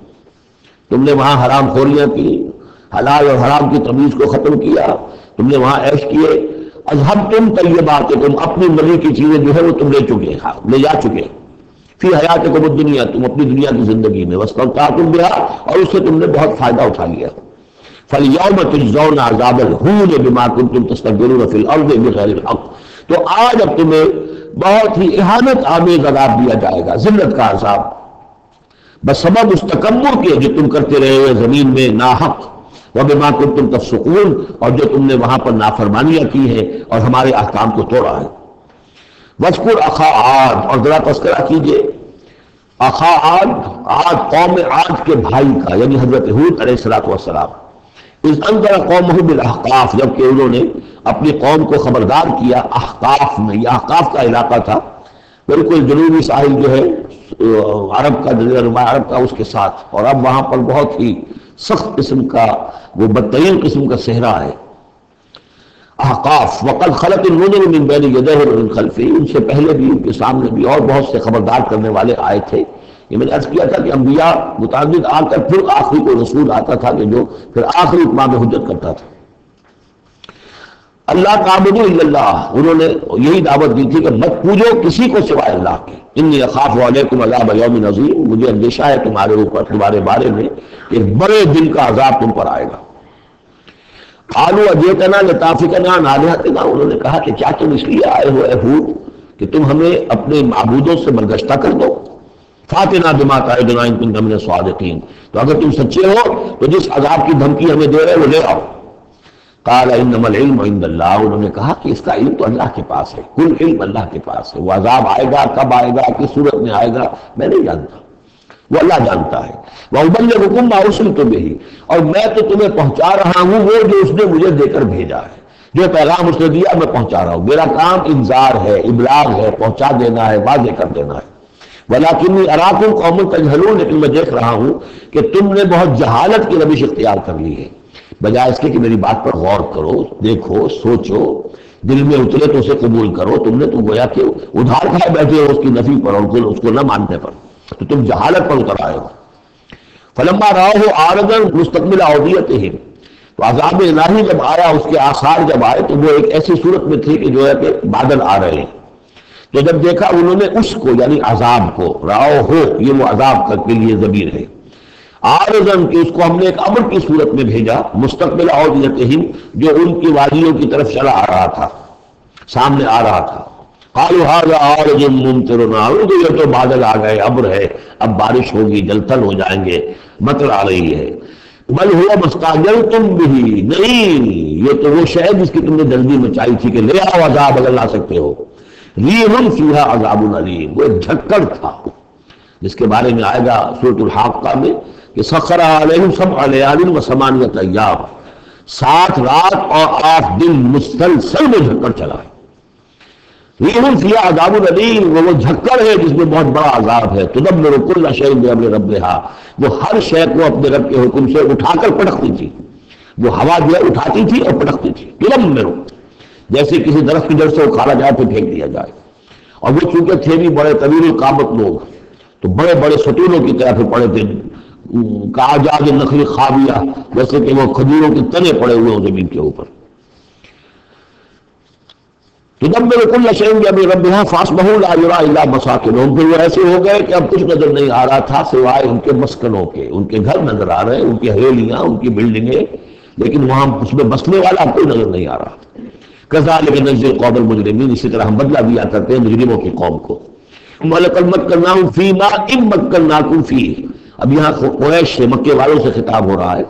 تم نے وہاں حرام خوریاں کی، حلال اور حرام کی تمیز کو ختم کیا، تم نے وہاں عیش کیے. اذهبتم طیباتکم، اپنی مرضی کی چیزیں جو ہے وہ تم لے چکے، لے جا چکے. فی حیاتکم الدنیا، تم اپنی دنیا کی زندگی میں، واستمتعتم بها، اور اس سے تم نے بہت فائدہ اٹھا لیا. فَالْيَوْمَ تُجْزَوْنَ عَذَابَ الْهُونِ بِمَا كُنتُمْ تَسْتَكْبِرُونَ فِي الْأَرْضِ بِغَيْرِ الْحَقِّ، تو آج اب تمہیں بہت ہی اہانت آمیز عذاب دیا جائے گا، ذلت کا عذاب، بس سبب اس تکبر کے جو تم کرتے رہے ہو زمین میں ناحق. وَبِمَا كُنتُمْ تَفْسُقُونَ، اور جو تم نے وہاں پر نافرمانیاں کی ہیں اور ہمارے احکام کو توڑا ہے. وَاذْكُرْ أَخَا عَادٍ، اور ذرا تذکرہ کیجئے اخا عاد، قوم عاد کے بھائی کا، یعنی حضرت ہود علیہ السلام. اذ انذر قومہ بالاحقاف، جبکہ انہوں نے اپنی قوم کو خبردار کیا احقاف میں. یہ احقاف کا علاقہ تھا، بالکل جنوبی ساحل جو ہے عرب کا، جزیرہ نما عرب کا، اس کے ساتھ، اور اب وہاں پر بہت ہی سخت قسم کا، وہ بدترین قسم کا صحرا ہے. احقاف، وقد خلت النذر من بین یدیہ ومن خلفہ، ان سے پہلے بھی، ان کے سامنے بھی، اور بہت سے خبردار کرنے والے آئے تھے. یہ میں نے عرض کیا تھا کہ انبیاء متعدد آ کر پھر آخری کوئی رسول آتا تھا کہ جو پھر آخری اتمام حجت کرتا تھا. اللہ تعبدوا الا اللہ، انہوں نے یہی دعوت دی تھی کہ مت پوجو کسی کو سوائے اللہ کے. انی اخاف علیکم عذاب یوم عظیم، مجھے اندیشہ ہے تمہارے اوپر، تمہارے بارے میں ایک بڑے دن کا عذاب تم پر آئے گا. قالوا اجئتنا لتافکنا عن آلہتنا، انہوں نے کہا کہ کیا تم اس لیے آئے ہو اے ہود کہ تم ہمیں اپنے معبودوں سے برگشتہ کر دو. فاتنا بما تعدنا ان کنت من الصادقین، تو اگر تم سچے ہو تو جس عذاب کی دھمکی ہمیں دے رہے ہو وہ لے آؤ. قال انما العلم عند اللہ، انہوں نے کہا کہ اس کا علم تو اللہ کے پاس ہے، کل علم اللہ کے پاس ہے. وہ عذاب آئے گا، کب آئے گا، کس صورت میں آئے گا میں نہیں جانتا، وہ اللہ جانتا ہے. وَأُبَلِّغُكُم مَّا أُرْسِلْتُ بِهِ، اور میں تو تمہیں پہنچا رہا ہوں وہ جو اس نے مجھے دے کر بھیجا ہے، جو پیغام اس نے دیا میں پہنچا رہا ہوں. میرا کام انذار ہے، ابلاغ ہے، پہنچا دینا ہے، واضح کر دینا ہے. وَلَٰكِنِّي أَرَاكُمْ قَوْمًا تَجْهَلُونَ، لیکن میں دیکھ رہا ہوں کہ تم نے بہت جہالت کی روش اختیار کر لی ہے. بجائے اس کے کہ میری بات پر غور کرو، دیکھو، سوچو، دل میں اترے تو اسے قبول کرو، تم نے تو گویا کہ ادھار کھائے بیٹھے ہو اس کی نفی پر اور اس کو نہ ماننے پر، تو تم جہالت پر اتر آئے ہو. فلما رأوہ عارضا مستقبل اودیتہم، تو عذاب الہی جب آیا، اس کے آثار جب آئے تو وہ ایک ایسی صورت میں تھی کہ جو ہے کہ بادل آ رہے ہیں. تو جب دیکھا انہوں نے اس کو یعنی عذاب کو، رأوہ یہ وہ عذاب کے لیے ضمیر ہے، عارضاً کہ اس کو ہم نے ایک امر کی صورت میں بھیجا، مستقبل اودیتہم جو ان کی وادیوں کی طرف چلا آ رہا تھا، سامنے آ رہا تھا. قالوا هذا عارض ممطرنا، یہ تو بادل آ گئے، ابر ہے، اب بارش ہوگی، جلتھل ہو جائیں گے، مطر آ رہی ہے. بل هو ما استعجلتم به، نہیں یہ تو وہ شے جس کی تم نے جلدی مچائی تھی کہ لے آؤ عذاب اگر لا سکتے ہو. ریح فیہا عذاب علیم، وہ ایک جھکڑ تھا جس کے بارے میں آئے گا سورۃ الحاقہ میں کہ سخر علیہم سبع لیال و ثمانیۃ ایام، 7 رات اور 8 دن مسلسل میں جھکڑ چلا ہے. ریح فیہا عذاب علیم، وہ جھکڑ ہے جس میں بہت بڑا عذاب ہے. تدمر کل شیء بامر ربھا، وہ ہر شے کو اپنے رب کے حکم سے اٹھا کر پٹکتی تھی. وہ ہوا جو ہے اٹھاتی تھی اور پٹکتی تھی. تدمر، جیسے کسی درخت کی جڑ سے اکھاڑا جائے تو پھینک دیا جائے. اور وہ چونکہ تھے بھی بڑے طویل القامت لوگ، تو بڑے بڑے ستونوں کی طرح پھر پڑے تھے، کاجاج نخل خاویہ، جیسے کہ وہ کھجوروں کے تنے پڑے ہوئے ہوں زمین کے اوپر. تدمر کل شیء بامر ربھا فاصبحوا لا یری الا مساکنہم، پھر وہ ایسے ہو گئے کہ اب کچھ نظر نہیں آ رہا تھا سوائے ان کے مسکنوں کے. ان کے گھر نظر آ رہے ہیں، ان کی حویلیاں، ان کی بلڈنگیں، لیکن وہاں اس میں بسنے والا کوئی نظر نہیں آ رہا. کذالک نجزی القوم المجرمین، اسی طرح ہم بدلہ دیا کرتے ہیں مجرموں کی قوم کو. وَلَقَدْ مَكَّنَّاهُمْ فِي مَاءٍ مَكَّنَّاكُمْ فِيهِ، اب یہاں قریش سے، مکے والوں سے خطاب ہو رہا ہے.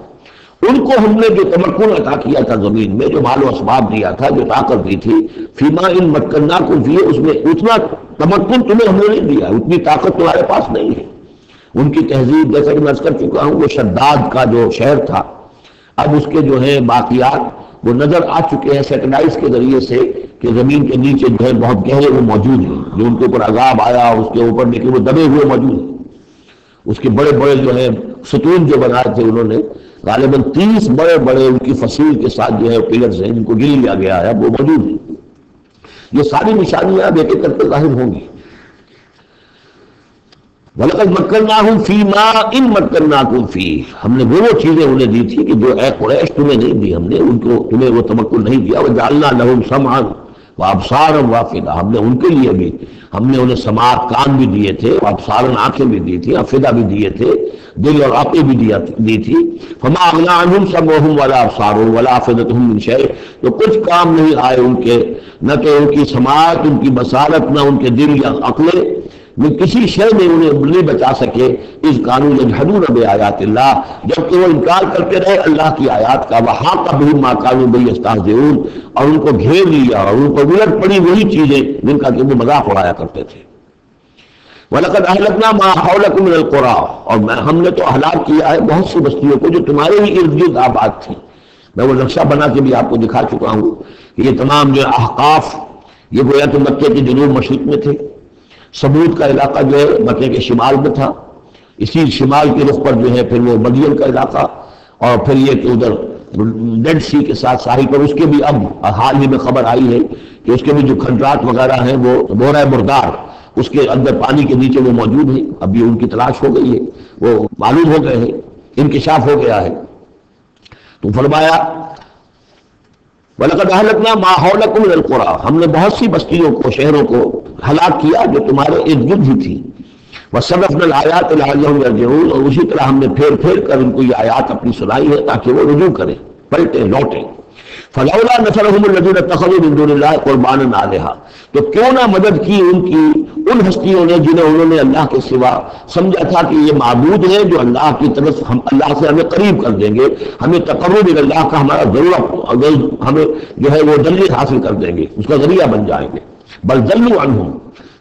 ان کو ہم نے جو تمکن عطا کیا تھا زمین میں، جو مال و اسباب دیا تھا، جو طاقت دی تھی، فِي مَاءٍ مَكَّنَّاكُمْ فِيهِ، اس میں اتنا تمکن تمہیں ہم نے نہیں دیا، اتنی طاقت تمہارے پاس نہیں ہے. ان کی تہذیب جیسا کہ میں عرض کر چکا ہوں، وہ شداد کا جو شہر تھا، اب اس کے جو ہیں باقیات وہ نظر آ چکے ہیں سیٹلائٹس کے ذریعے سے کہ زمین کے نیچے جو ہے بہت گہرے وہ موجود ہیں، جو ان کے اوپر عذاب آیا اس کے اوپر، لیکن وہ دبے ہوئے موجود ہیں. اس کے بڑے بڑے جو ہے ستون جو بنائے تھے انہوں نے، غالباً 30 بڑے بڑے ان کی فصیل کے ساتھ جو ہے پلرز ہیں جن کو گری لیا گیا ہے، وہ موجود ہیں. یہ ساری نشانیاں اب ایک ایک کر کے ظاہر ہوں گی. وَلَقَدْ مَكَّنَّاهُمْ فِي مَاءٍ مَكَّنَّاكُمْ فِيهِ، ہم نے وہ چیزیں انہیں دی تھی کہ جو اے قریش تمہیں نہیں دی، ہم نے ان کو تمہیں وہ تمکن نہیں دیا. وَجَعَلْنَا لَهُمْ سَمْعًا وَأَبْصَارًا وَأَفْئِدَةً، ہم نے ان کے لیے بھی، ہم نے انہیں سماعت کان بھی دیے تھے، وَأَبْصَارًا آنکھیں بھی دی تھی، افئدہ بھی دیے تھے، دل اور عقل بھی دی تھی. فَمَا أَغْنَىٰ عَنْهُمْ سَمْعُهُمْ وَلَا أَبْصَارُهُمْ وَلَا أَفْئِدَتُهُمْ مِنْ شَيْءٍ، تو کچھ کام نہیں آئے ان کے، نہ تو ان کی سماعت، ان کی بصارت، نہ ان کے دل یا عقل میں کسی شے میں انہیں نہیں بچا سکے. اذ كانوا يجحدون بآيات الله، جبکہ وہ انکار کرتے رہے اللہ کی آیات کا. وحاق بهم ما كانوا به يستهزئون، اور ان کو گھیر لیا اور ان کو الٹ پڑی وہی چیزیں جن کا کہ وہ مذاق اڑایا کرتے تھے. وَلَقَدْ أَهْلَكْنَا مَا حَوْلَكُم مِّنَ الْقُرَىٰ، اور ہم نے تو ہلاک کیا ہے بہت سی بستیوں کو جو تمہارے ہی ارد گرد آباد تھی. میں وہ نقشہ بنا کے بھی آپ کو دکھا چکا ہوں کہ یہ تمام جو احقاف یہ گویا کہ مکے کے جنوب مشرق میں تھے. سمود کا علاقہ جو ہے مکے کے شمال میں تھا، اسی شمال کے رخ پر جو ہے پھر وہ مدین کا علاقہ، اور پھر یہ کہ ادھر ڈیڈ سی کے ساتھ ساحل پر اس کے بھی اب حال ہی میں خبر آئی ہے کہ اس کے بھی جو کھنڈرات وغیرہ ہیں وہ بورہ مردار اس کے اندر پانی کے نیچے وہ موجود ہیں. ابھی ان کی تلاش ہو گئی ہے، وہ معلوم ہو گئے ہیں، انکشاف ہو گیا ہے. تو فرمایا وَلَقَدْ أَهْلَكْنَا مَا حَوْلَكُم مِّنَ الْقُرَىٰ، ہم نے بہت سی بستیوں کو، شہروں کو ہلاک کیا جو تمہارے ارد گرد ہی تھی. وَصَرَّفْنَا الْآيَاتِ لَعَلَّهُمْ يَرْجِعُونَ، اور اسی طرح ہم نے پھیر پھیر کر ان کو یہ آیات اپنی سنائی ہے تاکہ وہ رجوع کریں، پلٹیں، لوٹیں. فَلَوْلَا نَصَرَهُمُ الَّذِينَ اتَّخَذُوا مِن دُونِ اللَّهِ قُرْبَانًا آلِهَةً، تو کیوں نہ مدد کی ان ہستیوں نے جنہیں انہوں نے اللہ کے سوا سمجھا تھا کہ یہ معبود ہیں جو اللہ کی طرف ہم اللہ سے ہمیں قریب کر دیں گے، ہمیں تقرب اللہ کا ہمارا ضرورت ہمیں جو ہے وہ دلیل حاصل کر دیں گے، اس کا ذریعہ بن جائیں گے. بل ضلوا عنہم،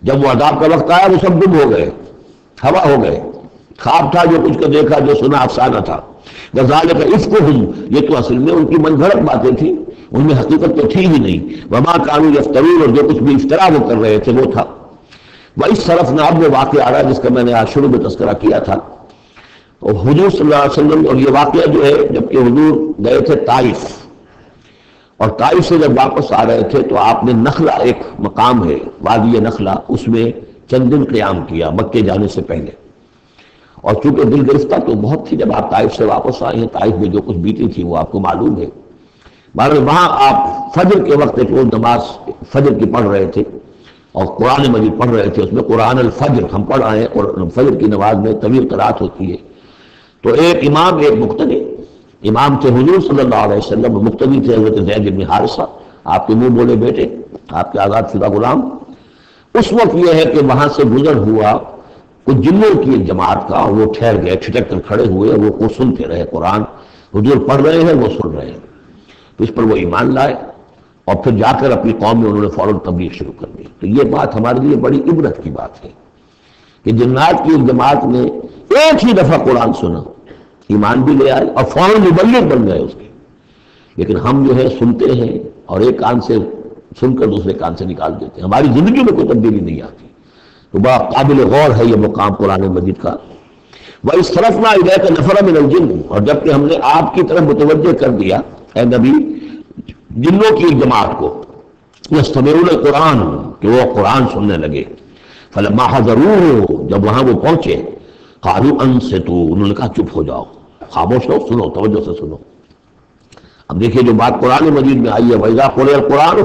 جب وہ عذاب کا وقت آیا وہ سب گم ہو گئے، ہوا ہو گئے. خواب تھا جو کچھ کا دیکھا، جو سنا افسانہ تھا. وذالک افکہم، یہ تو اصل میں ان کی من گھڑت باتیں تھیں، ان میں حقیقت تو تھی ہی نہیں. وما کانوا یفترون، اور جو کچھ بھی افطرا وہ کر رہے تھے وہ تھا. وَإِذْ صَرَفْنَا، اب وہ واقعہ آ رہا ہے جس کا میں نے آج شروع میں تذکرہ کیا تھا. اور حضور صلی اللہ علیہ وسلم، اور یہ واقعہ جو ہے جبکہ حضور گئے تھے طائف، اور طائف سے جب واپس آ رہے تھے تو آپ نے نخلا، ایک مقام ہے وادی نخلا، اس میں چند دن قیام کیا مکے جانے سے پہلے. اور چونکہ دل گرفتہ تو بہت تھی جب آپ طائف سے واپس آئے ہیں، طائف میں جو کچھ بیتی تھی وہ آپ کو معلوم ہے. بہرحال وہاں آپ فجر کے وقت ایک روز نماز فجر کی پڑھ رہے تھے اور قرآن مجید پڑھ رہے تھے. اس میں قرآن الفجر ہم پڑھ آئے ہیں، اور فجر کی نماز میں طویل قرات ہوتی ہے. تو ایک امام ایک مقتدی، امام تھے حضور صلی اللہ علیہ وسلم، مقتدی تھے حضرت زید بن حارثہ، آپ کے منہ بولے بیٹے، آپ کے آزاد شدہ غلام. اس وقت یہ ہے کہ وہاں سے گزر ہوا کچھ جنوں کی ایک جماعت کا، اور وہ ٹھہر گئے، ٹھٹک کر کھڑے ہوئے، وہ سنتے رہے قرآن. حضور پڑھ رہے ہیں، وہ سن رہے ہیں. تو اس پر وہ ایمان لائے، اور پھر جا کر اپنی قوم میں انہوں نے فوراً تبلیغ شروع کر دی. تو یہ بات ہمارے لیے بڑی عبرت کی بات ہے کہ جنات کی ایک جماعت نے ایک ہی دفعہ قرآن سنا، ایمان بھی لے آئے اور فوراً مبلغ بن گئے اس کے. لیکن ہم جو ہے سنتے ہیں اور ایک کان سے سن کر دوسرے کان سے نکال دیتے ہیں، ہماری زندگی میں کوئی تبدیلی نہیں آتی. تو بڑا قابل غور ہے یہ مقام قرآن مجید کا. وَإِذْ صَرَفْنَا إِلَيْكَ نَفَرًا مِنَ الْجِنِّ، اور جبکہ ہم نے آپ کی طرف متوجہ کر دیا اے نبی جنوں کی ایک جماعت کو، یستمعون القرآن، کہ وہ قرآن سننے لگے. فلما حضروه، جب وہاں وہ پہنچے، قالوا انصتوا، انہوں نے کہا چپ ہو جاؤ، خاموش رہو، سنو، توجہ سے سنو. اب دیکھیے جو بات قرآن مجید میں آئی ہے، وَإِذَا قُرِئَ الْقُرْآنُ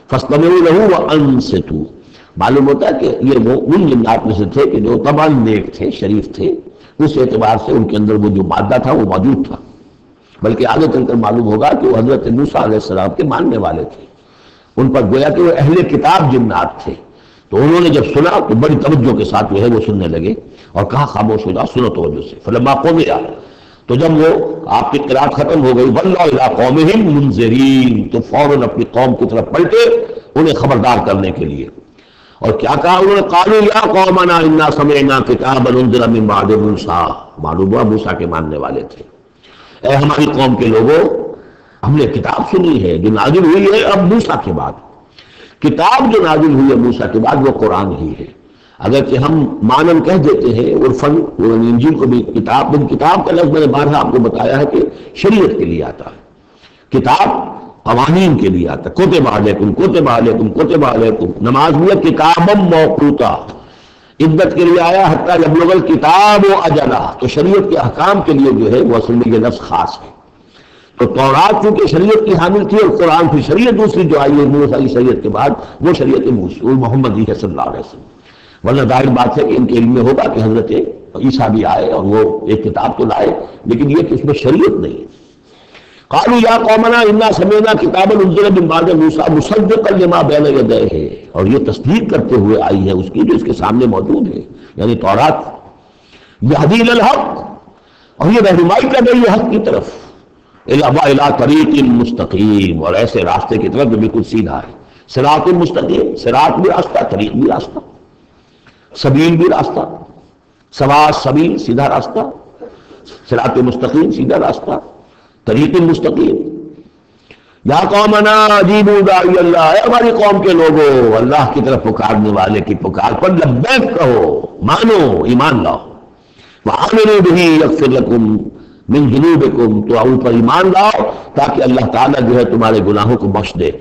فَاسْتَمِعُوا لَهُ وَأَنصِتُوا، معلوم ہوتا ہے کہ یہ وہ ان جنات میں سے تھے کہ جو تمام نیک تھے، شریف تھے، اس اعتبار سے ان کے اندر وہ جو مادہ تھا وہ موجود تھا. بلکہ آگے چل کر معلوم ہوگا کہ وہ حضرت موسیٰ علیہ السلام کے ماننے والے تھے. ان پر گویا کہ وہ اہل کتاب جنات تھے. تو انہوں نے جب سنا تو بڑی توجہ کے ساتھ جو ہے وہ سننے لگے اور کہا خاموش ہو جاؤ، سنو توجہ سے. فلما قضی، تو جب وہ آپ کی قرات ختم ہو گئی، ولوا الی قومہم منذرین، تو فوراً اپنی قوم کی طرف پلٹے انہیں خبردار کرنے کے لیے. اور کیا کہا انہوں نے؟ قالوا یا قومنا انا سمعنا کتابا انزل من بعد موسیٰ، معلوم ہوا موسیٰ کے ماننے والے تھے. اے ہماری قوم کے لوگوں، ہم نے کتاب سنی ہے جو نازل ہوئی ہے اب موسیٰ کے بعد. کتاب جو نازل ہوئی ہے موسیٰ کے بعد وہ قرآن ہی ہے. اگرچہ ہم مانن کہہ دیتے ہیں، عرفاً انجیل کو بھی کتاب، کتاب کا لفظ میں نے بارہا آپ کو بتایا ہے کہ شریعت کے لیے آتا ہے، کتاب قوانین کے لیے آتا ہے. کتب علیکم کتب علیکم کتب علیکم، نماز بھی کتابا موقوتا، عدت کے لیے آیا حتیٰ یبلغ الکتاب اجلہ، تو شریعت کے احکام کے لیے جو ہے وہ اصل میں یہ لفظ خاص ہے. تو تورات چونکہ شریعت کی حامل تھی اور قرآن پھر شریعت دوسری جو آئی ہے موسیٰ کی شریعت کے بعد وہ شریعت محمدی ہے صلی اللہ علیہ وسلم. ورنہ ظاہر بات ہے کہ ان کے علم میں ہوگا کہ حضرت عیسیٰ بھی آئے اور وہ ایک کتاب تو لائے، لیکن یہ کہ اس میں شریعت نہیں ہے. قالوا یا قومنا انا سمعنا کتابا انزل من بعد موسیٰ مصدقا لما بین یدیہ، اور یہ تصدیق کرتے ہوئے آئی ہے اس کی جو اس کے سامنے موجود ہے، یعنی تورات. یہدی الی الحق، اور یہ رہنمائی کر رہی ہے حق کی طرف، الی طریق مستقیم، اور ایسے راستے کی طرف جو بالکل سیدھا ہے. صراط مستقیم، صراط بھی راستہ، طریق بھی راستہ، سبیل بھی راستہ، سوا سبیل سیدھا راستہ، صراط مستقیم سیدھا راستہ، طریق مستقیم. یا قومنا اجیبوا داعی اللہ، اے ہماری قوم کے لوگوں، اللہ کی طرف پکارنے والے کی پکار پر لبیک کہو، مانو، ایمان لاؤ. وآمنوا بہ یغفر لکم من ذنوبکم، تو ان پر ایمان لاؤ تاکہ اللہ تعالیٰ جو ہے تمہارے گناہوں کو بخش دے.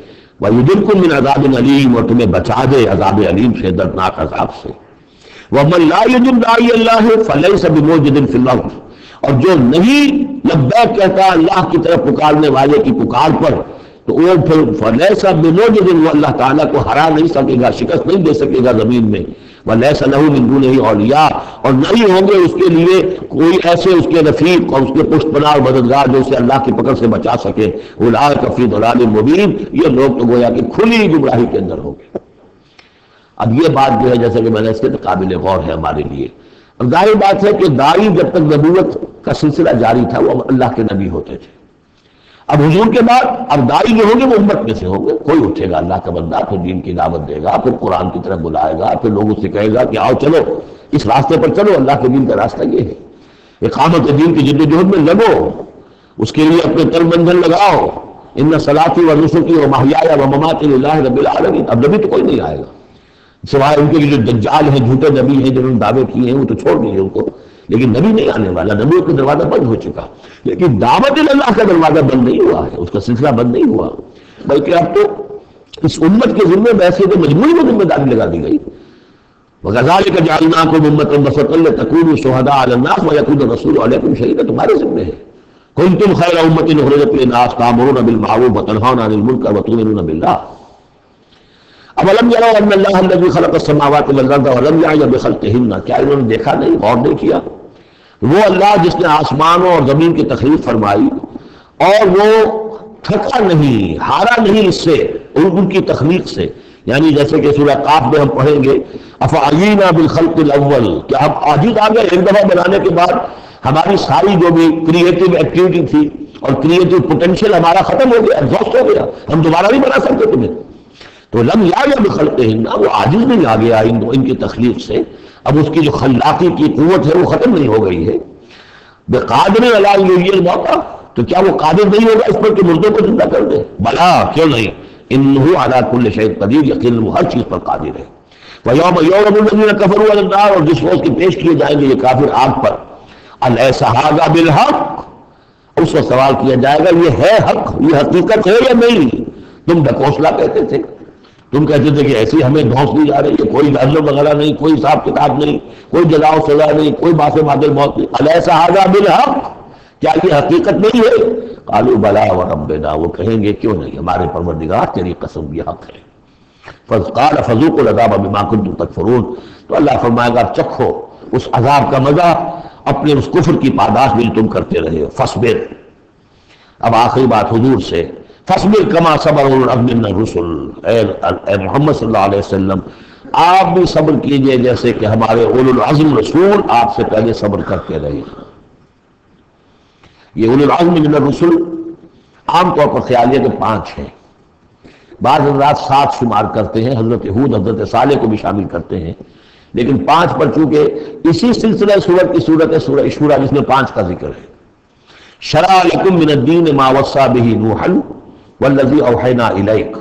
ویجرکم من عذاب علیم، اور تمہیں بچا دے عذاب علیم سے، دردناک عذاب سے. ومن لا یجب داعی اللہ فلیس بموجد فی الارض، اور جو نہیں لبیک کہتا اللہ کی طرف پکارنے والے کی پکار پر، تو وہ پھر فلیس بموجد، وہ اللہ تعالیٰ کو ہرا نہیں سکے گا، شکست نہیں دے سکے گا زمین میں. ولیس لہ من دونہ اولیاء، اور نہیں ہوں گے اس کے لیے کوئی ایسے اس کے رفیق اور اس کے پشت پناہ اور مددگار جو اسے اللہ کی پکڑ سے بچا سکے. اولئک فی ضلال مبین، یہ لوگ تو گویا کہ کھلی گمراہی کے اندر ہوں گے. اب یہ بات جو ہے جیسے کہ میں نے اس کے قابل غور ہے ہمارے لیے. اب ظاہر بات ہے کہ داعی جب تک نبوت کا سلسلہ جاری تھا وہ اللہ کے نبی ہوتے تھے. اب حضور کے بعد اب داعی جو ہوں گے وہ امت میں سے ہوں گے. کوئی اٹھے گا اللہ کا بندہ، پھر دین کی دعوت دے گا، پھر قرآن کی طرف بلائے گا، پھر لوگوں سے کہے گا کہ آؤ چلو اس راستے پر چلو، اللہ کے دین کا راستہ یہ ہے. اقامت دین کی جد و جہد میں لگو، اس کے لیے اپنے تن بندھن لگاؤ. ان صلاتی و نسکی و محیای و مماتی للہ رب العالمین. اب نبی تو کوئی نہیں آئے گا سوائے ان کے جو دجال ہیں، جھوٹے نبی ہیں جنہوں نے دعوے کیے ہیں، وہ تو چھوڑ دیجیے ان کو. لیکن نبی نہیں آنے والا، نبی کا دروازہ بند ہو چکا. لیکن دعوت اللہ کا دروازہ بند نہیں ہوا ہے، اس کا سلسلہ بند نہیں ہوا، بلکہ اب تو اس امت کے ذمے ویسے تو مجموعی میں ذمہ داری لگا دی گئی. وَكَذَلِكَ جَعَلْنَاكُمْ أُمَّةً وَسَطًا لِتَكُونُوا شُهَدَاءَ عَلَى النَّاسِ وَيَكُونَ الرَّسُولُ عَلَيْكُمْ شَهِيدًا. تمہارے ذمے ہے. كُنتُمْ خَيْرَ أُمَّةٍ أُخْرِجَتْ لِلنَّاسِ تَأْمُرُونَ بِالْمَعْرُوفِ وَتَنْهَوْنَ عَنِ الْمُنكَرِ وَتُؤْمِنُونَ بِاللَّهِ. اولم يروا ان اللہ الذي خلق السماوات والارض ولم يعي بخلقهن. کیا انہوں نے دیکھا نہیں، غور نہیں کیا؟ وہ اللہ جس نے آسمانوں اور زمین کی تخلیق فرمائی اور وہ تھکا نہیں، ہارا نہیں اس سے، ان کی تخلیق سے. یعنی جیسے کہ سورہ قاف میں ہم پڑھیں گے افعینا بالخلق الاول، کہ ہم عاجز آ گئے ایک دفعہ بنانے کے بعد. ہماری ساری جو بھی کریٹو ایکٹیویٹی تھی اور کریٹو پوٹینشیل ہمارا ختم ہو گیا، ایگزاسٹ ہو گیا، ہم دوبارہ نہیں بنا سکتے تمہیں. تو لم یعی بخلقہن، وہ عاجز نہیں آ گیا ان کی تخلیق سے. اب اس کی جو خلاقی کی قوت ہے وہ ختم نہیں ہو گئی ہے. بقادر علی ان یحیی الموتى، تو کیا وہ قادر نہیں ہوگا اس پر کہ مردوں کو زندہ کر دے؟ بلا، کیوں نہیں، انہ علی کل شیء قدیر، یقیناً وہ ہر چیز پر قادر ہے. ویوم یعرض الذین کفروا علی النار، اور جس روز کے پیش کیے جائیں گے یہ کافر آگ پر. الیس ھذا بالحق، اس وقت سوال کیا جائے گا یہ ہے حق، یہ حقیقت ہے یا نہیں؟ تم ڈھکوسلا کہتے تھے، تم کہتے تھے کہ ایسی ہمیں دھوس دی جا رہی ہے، کوئی عدل وغیرہ نہیں، کوئی حساب کتاب نہیں، کوئی جزا و سزا نہیں، کوئی باس معدل موت نہیں. الیس ھذا بالحق، کیا یہ حقیقت نہیں ہے؟ قالوا بلا وربنا، وہ کہیں گے کیوں نہیں، ہمارے پروردگار تیری قسم یہ حق ہے. قال فذوقوا العذاب بما کنتم تکفرون، تو اللہ فرمائے گا چکھو اس عذاب کا مزہ اپنے اس کفر کی پاداش بھی تم کرتے رہے ہو. فاصبر، اب آخری بات حضور سے، فاصبر کما صبر اولو العزم من الرسل. اے محمد صلی اللہ علیہ وسلم آپ بھی صبر کیجئے جیسے کہ ہمارے اولو العزم رسول آپ سے پہلے صبر کرتے رہے. یہ اولو العزم من الرسل عام طور پر خیال ہے کہ 5 ہیں، بعض حضرات 7 شمار کرتے ہیں، حضرت ہود حضرت صالح کو بھی شامل کرتے ہیں، لیکن 5 پر چونکہ اسی سلسلہ سورت کی صورت ہے سورہ شورى جس میں 5 کا ذکر ہے. شرع لکم من الدین ما وصى به نوحا والذی اوحینا الیک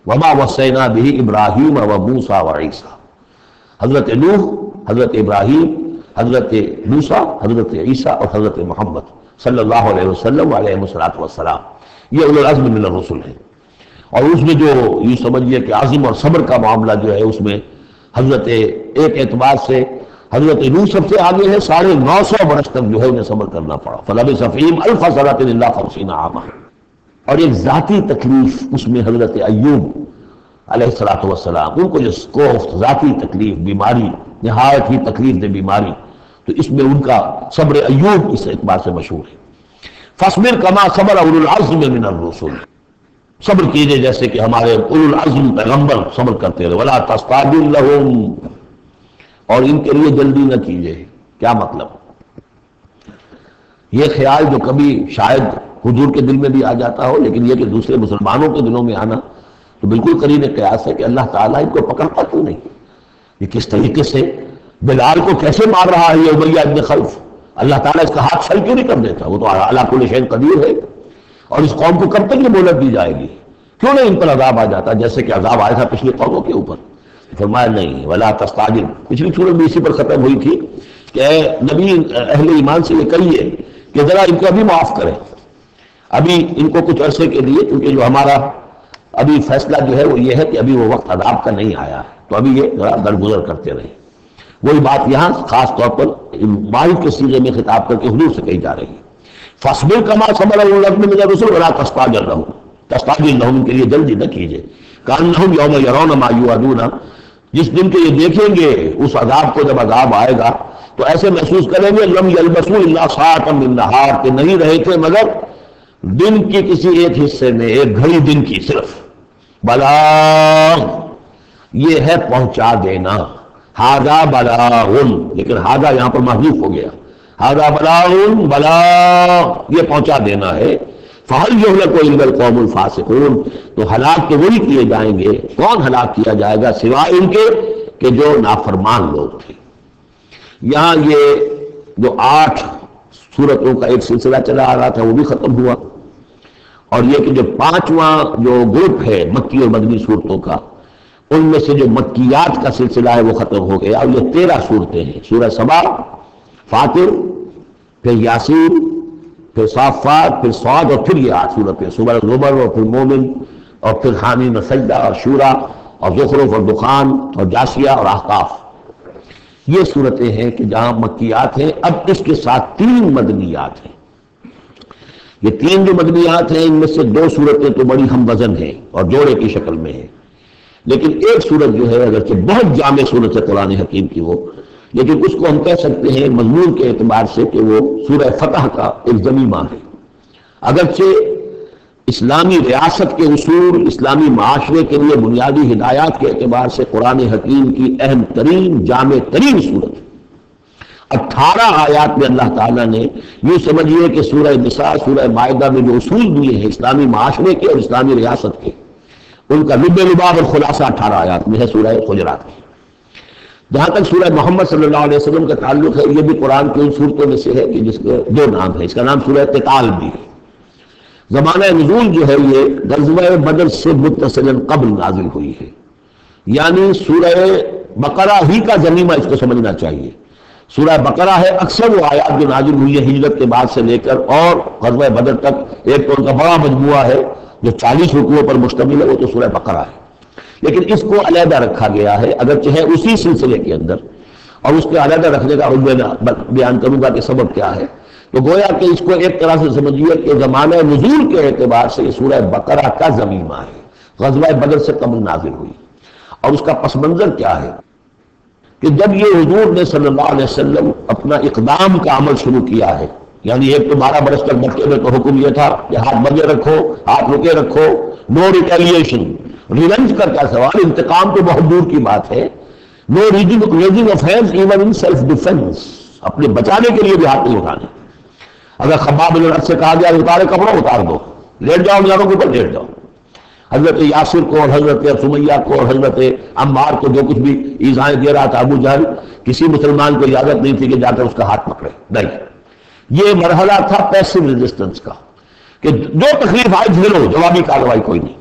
وما وصینا به ابراہیم وموسیٰ وعیسیٰ. حضرت نوح، حضرت ابراہیم، حضرت موسیٰ، حضرت عیسیٰ اور حضرت محمد صلی اللہ علیہ وسلم علیہ السلام، یہ اولو العزم من الرسل ہیں. اور اس میں جو یہ سمجھیے کہ عزم اور صبر کا معاملہ جو ہے اس میں حضرت ایک اعتبار سے حضرت نوح سب سے آگے ہے، 950 برس تک جو ہے انہیں صبر کرنا پڑا. فلبث فیہم 1000 سنۃ الا 50 عاما. اور ایک ذاتی تکلیف اس میں حضرت ایوب علیہ السلام، ان کو جو کوفت، ذاتی تکلیف، بیماری، نہایت ہی تکلیف دہ بیماری، تو اس میں ان کا صبر ایوب اس اعتبار سے مشہور ہے. فاصبر کما صبر اولو العزم من الرسل، صبر کیجئے جیسے کہ ہمارے اولو العزم پیغمبر صبر کرتے رہے. ولا تستعجل لهم، اور ان کے لیے جلدی نہ کیجئے. کیا مطلب؟ یہ خیال جو کبھی شاید حضور کے دل میں بھی آ جاتا ہو، لیکن یہ کہ دوسرے مسلمانوں کے دلوں میں آنا تو بالکل قرین قیاس ہے کہ اللہ تعالیٰ ان کو پکڑتا کیوں نہیں؟ یہ کس طریقے سے بلال کو کیسے مار رہا ہے یہ امیہ ابن خلف؟ اللہ تعالیٰ اس کا ہاتھ چھل کیوں نہیں کر دیتا؟ وہ تو علی کل شیء قدیر ہے. اور اس قوم کو کب تک یہ مہلت دی جائے گی؟ کیوں نہیں ان پر عذاب آ جاتا جیسے کہ عذاب آیا تھا پچھلی قوموں کے اوپر؟ فرمایا نہیں، ولا تستعجل. پچھلی سورت بھی اسی پر ختم ہوئی تھی کہ اے نبی اہل ایمان سے یہ کہیے کہ ذرا ان کو ابھی معاف کریں، ابھی ان کو کچھ عرصے کے لیے، کیونکہ جو ہمارا ابھی فیصلہ جو ہے وہ یہ ہے کہ ابھی وہ وقت عذاب کا نہیں آیا ہے، تو ابھی یہ ذرا درگزر کرتے رہیں. وہی بات یہاں خاص طور پر مالک کے سیغے میں خطاب کر کے حضور سے کہی جا رہی ہے. فاصبر کما صبر اولو العزم من الرسل ولا تستعجل لهم تستعجل لهم، ان کے لیے جلدی نہ کیجیے، کأنہم یوم یرون ما یوعدون، جس دن کے یہ دیکھیں گے اس عذاب کو، جب عذاب آئے گا تو ایسے محسوس کریں گے لم یلبسوا الا ساعۃ من نہار، کہ نہیں رہے تھے مگر دن کی کسی ایک حصے میں، ایک گھڑی دن کی صرف۔ بلاغ یہ ہے پہنچا دینا، ھذا بلاغ، لیکن ھذا یہاں پر محذوف ہو گیا، ھذا بلاغ، بلاغ یہ پہنچا دینا ہے۔ فہل یہلک الا القوم الفاسقون، تو ہلاک تو وہی کیے جائیں گے، کون ہلاک کیا جائے گا سوائے ان کے کہ جو نافرمان لوگ تھے۔ یہاں یہ جو 8 سورتوں کا ایک سلسلہ چلا آ رہا تھا وہ بھی ختم ہوا، اور یہ کہ جو 5واں جو گروپ ہے مکی اور مدنی صورتوں کا، ان میں سے جو مکیات کا سلسلہ ہے وہ ختم ہو گیا، اور یہ 13 صورتیں ہیں، سورہ سبا، فاطر، پھر یاسین، پھر صافات، پھر صاد، اور پھر یہ 8 صورتیں، سورہ زمر، اور پھر مومن، اور پھر حامیم سجدہ، اور شورا، اور زخرف، اور دخان، اور جاسیہ، اور احقاف۔ یہ صورتیں ہیں کہ جہاں مکیات ہیں۔ اب اس کے ساتھ 3 مدنیات ہیں۔ یہ 3 جو مدنیات ہیں ان میں سے 2 صورتیں تو بڑی ہم وزن ہیں اور جوڑے کی شکل میں ہیں، لیکن ایک صورت جو ہے اگرچہ بہت جامع صورت ہے قرآن حکیم کی وہ، لیکن اس کو ہم کہہ سکتے ہیں مضمون کے اعتبار سے کہ وہ سورہ فتح کا ایک ضمیمہ ہے۔ اگرچہ اسلامی ریاست کے اصول، اسلامی معاشرے کے لیے بنیادی ہدایات کے اعتبار سے قرآن حکیم کی اہم ترین، جامع ترین صورت ہے۔ 18 آیات میں اللہ تعالیٰ نے، یوں سمجھیے کہ سورہ نساء، سورہ مائدہ میں جو اصول دیے ہیں اسلامی معاشرے کے اور اسلامی ریاست کے، ان کا لب لباب اور خلاصہ 18 آیات میں ہے سورہ حجرات کی۔ جہاں تک سورہ محمد صلی اللہ علیہ وسلم کا تعلق ہے، یہ بھی قرآن کی ان صورتوں میں سے ہے کہ جس کے 2 نام ہیں۔ اس کا نام سورہ قتال بھی ہے۔ زمانہ نزول جو ہے یہ غزوہ بدر سے متصلاً قبل نازل ہوئی ہے، یعنی سورہ بقرہ ہی کا ضمیمہ اس کو سمجھنا چاہیے۔ سورہ بقرہ ہے، اکثر وہ آیات جو نازل ہوئی ہے ہجرت کے بعد سے لے کر اور غزوہ بدر تک، ایک تو ان کا بڑا مجموعہ ہے جو 40 رکوعوں پر مشتمل ہے، وہ تو سورہ بقرہ ہے، لیکن اس کو علیحدہ رکھا گیا ہے اگرچہ ہے اسی سلسلے کے اندر، اور اس کے علیحدہ رکھنے کا میں بیان کروں گا کہ سبب کیا ہے۔ تو گویا کہ اس کو ایک طرح سے سمجھیے کہ زمانہ نزول کے اعتبار سے یہ سورہ بقرہ کا ضمیمہ ہے، غزوہ بدر سے قبل نازل ہوئی۔ اور اس کا پس منظر کیا ہے کہ جب یہ حضور نے صلی اللہ علیہ وسلم اپنا اقدام کا عمل شروع کیا ہے، یعنی ایک تو 12 برس تک مکے میں تو حکم یہ تھا کہ ہاتھ بندے رکھو، ہاتھ رکے رکھو، نو ریٹیلیشن، ریونج کا کیا سوال، انتقام تو بہت دور کی بات ہے، no raising of hands even in self defence, اپنے بچانے کے لیے بھی ہاتھ نہیں اٹھانے۔ اگر خباب بن الارت سے کہا گیا اتارے کپڑا اتار دو، لیٹ جاؤ میدانوں کے اوپر لیٹ جاؤ۔ حضرت یاسر کو اور حضرت سمیہ کو اور حضرت عمار کو جو کچھ بھی ایذائیں دے رہا تھا ابو جہل، کسی مسلمان کو اجازت نہیں تھی کہ جا کر اس کا ہاتھ پکڑے، نہیں۔ یہ مرحلہ تھا پیسو ریزسٹنس کا کہ جو تکلیف آئے جھیلو، جوابی کارروائی کوئی نہیں۔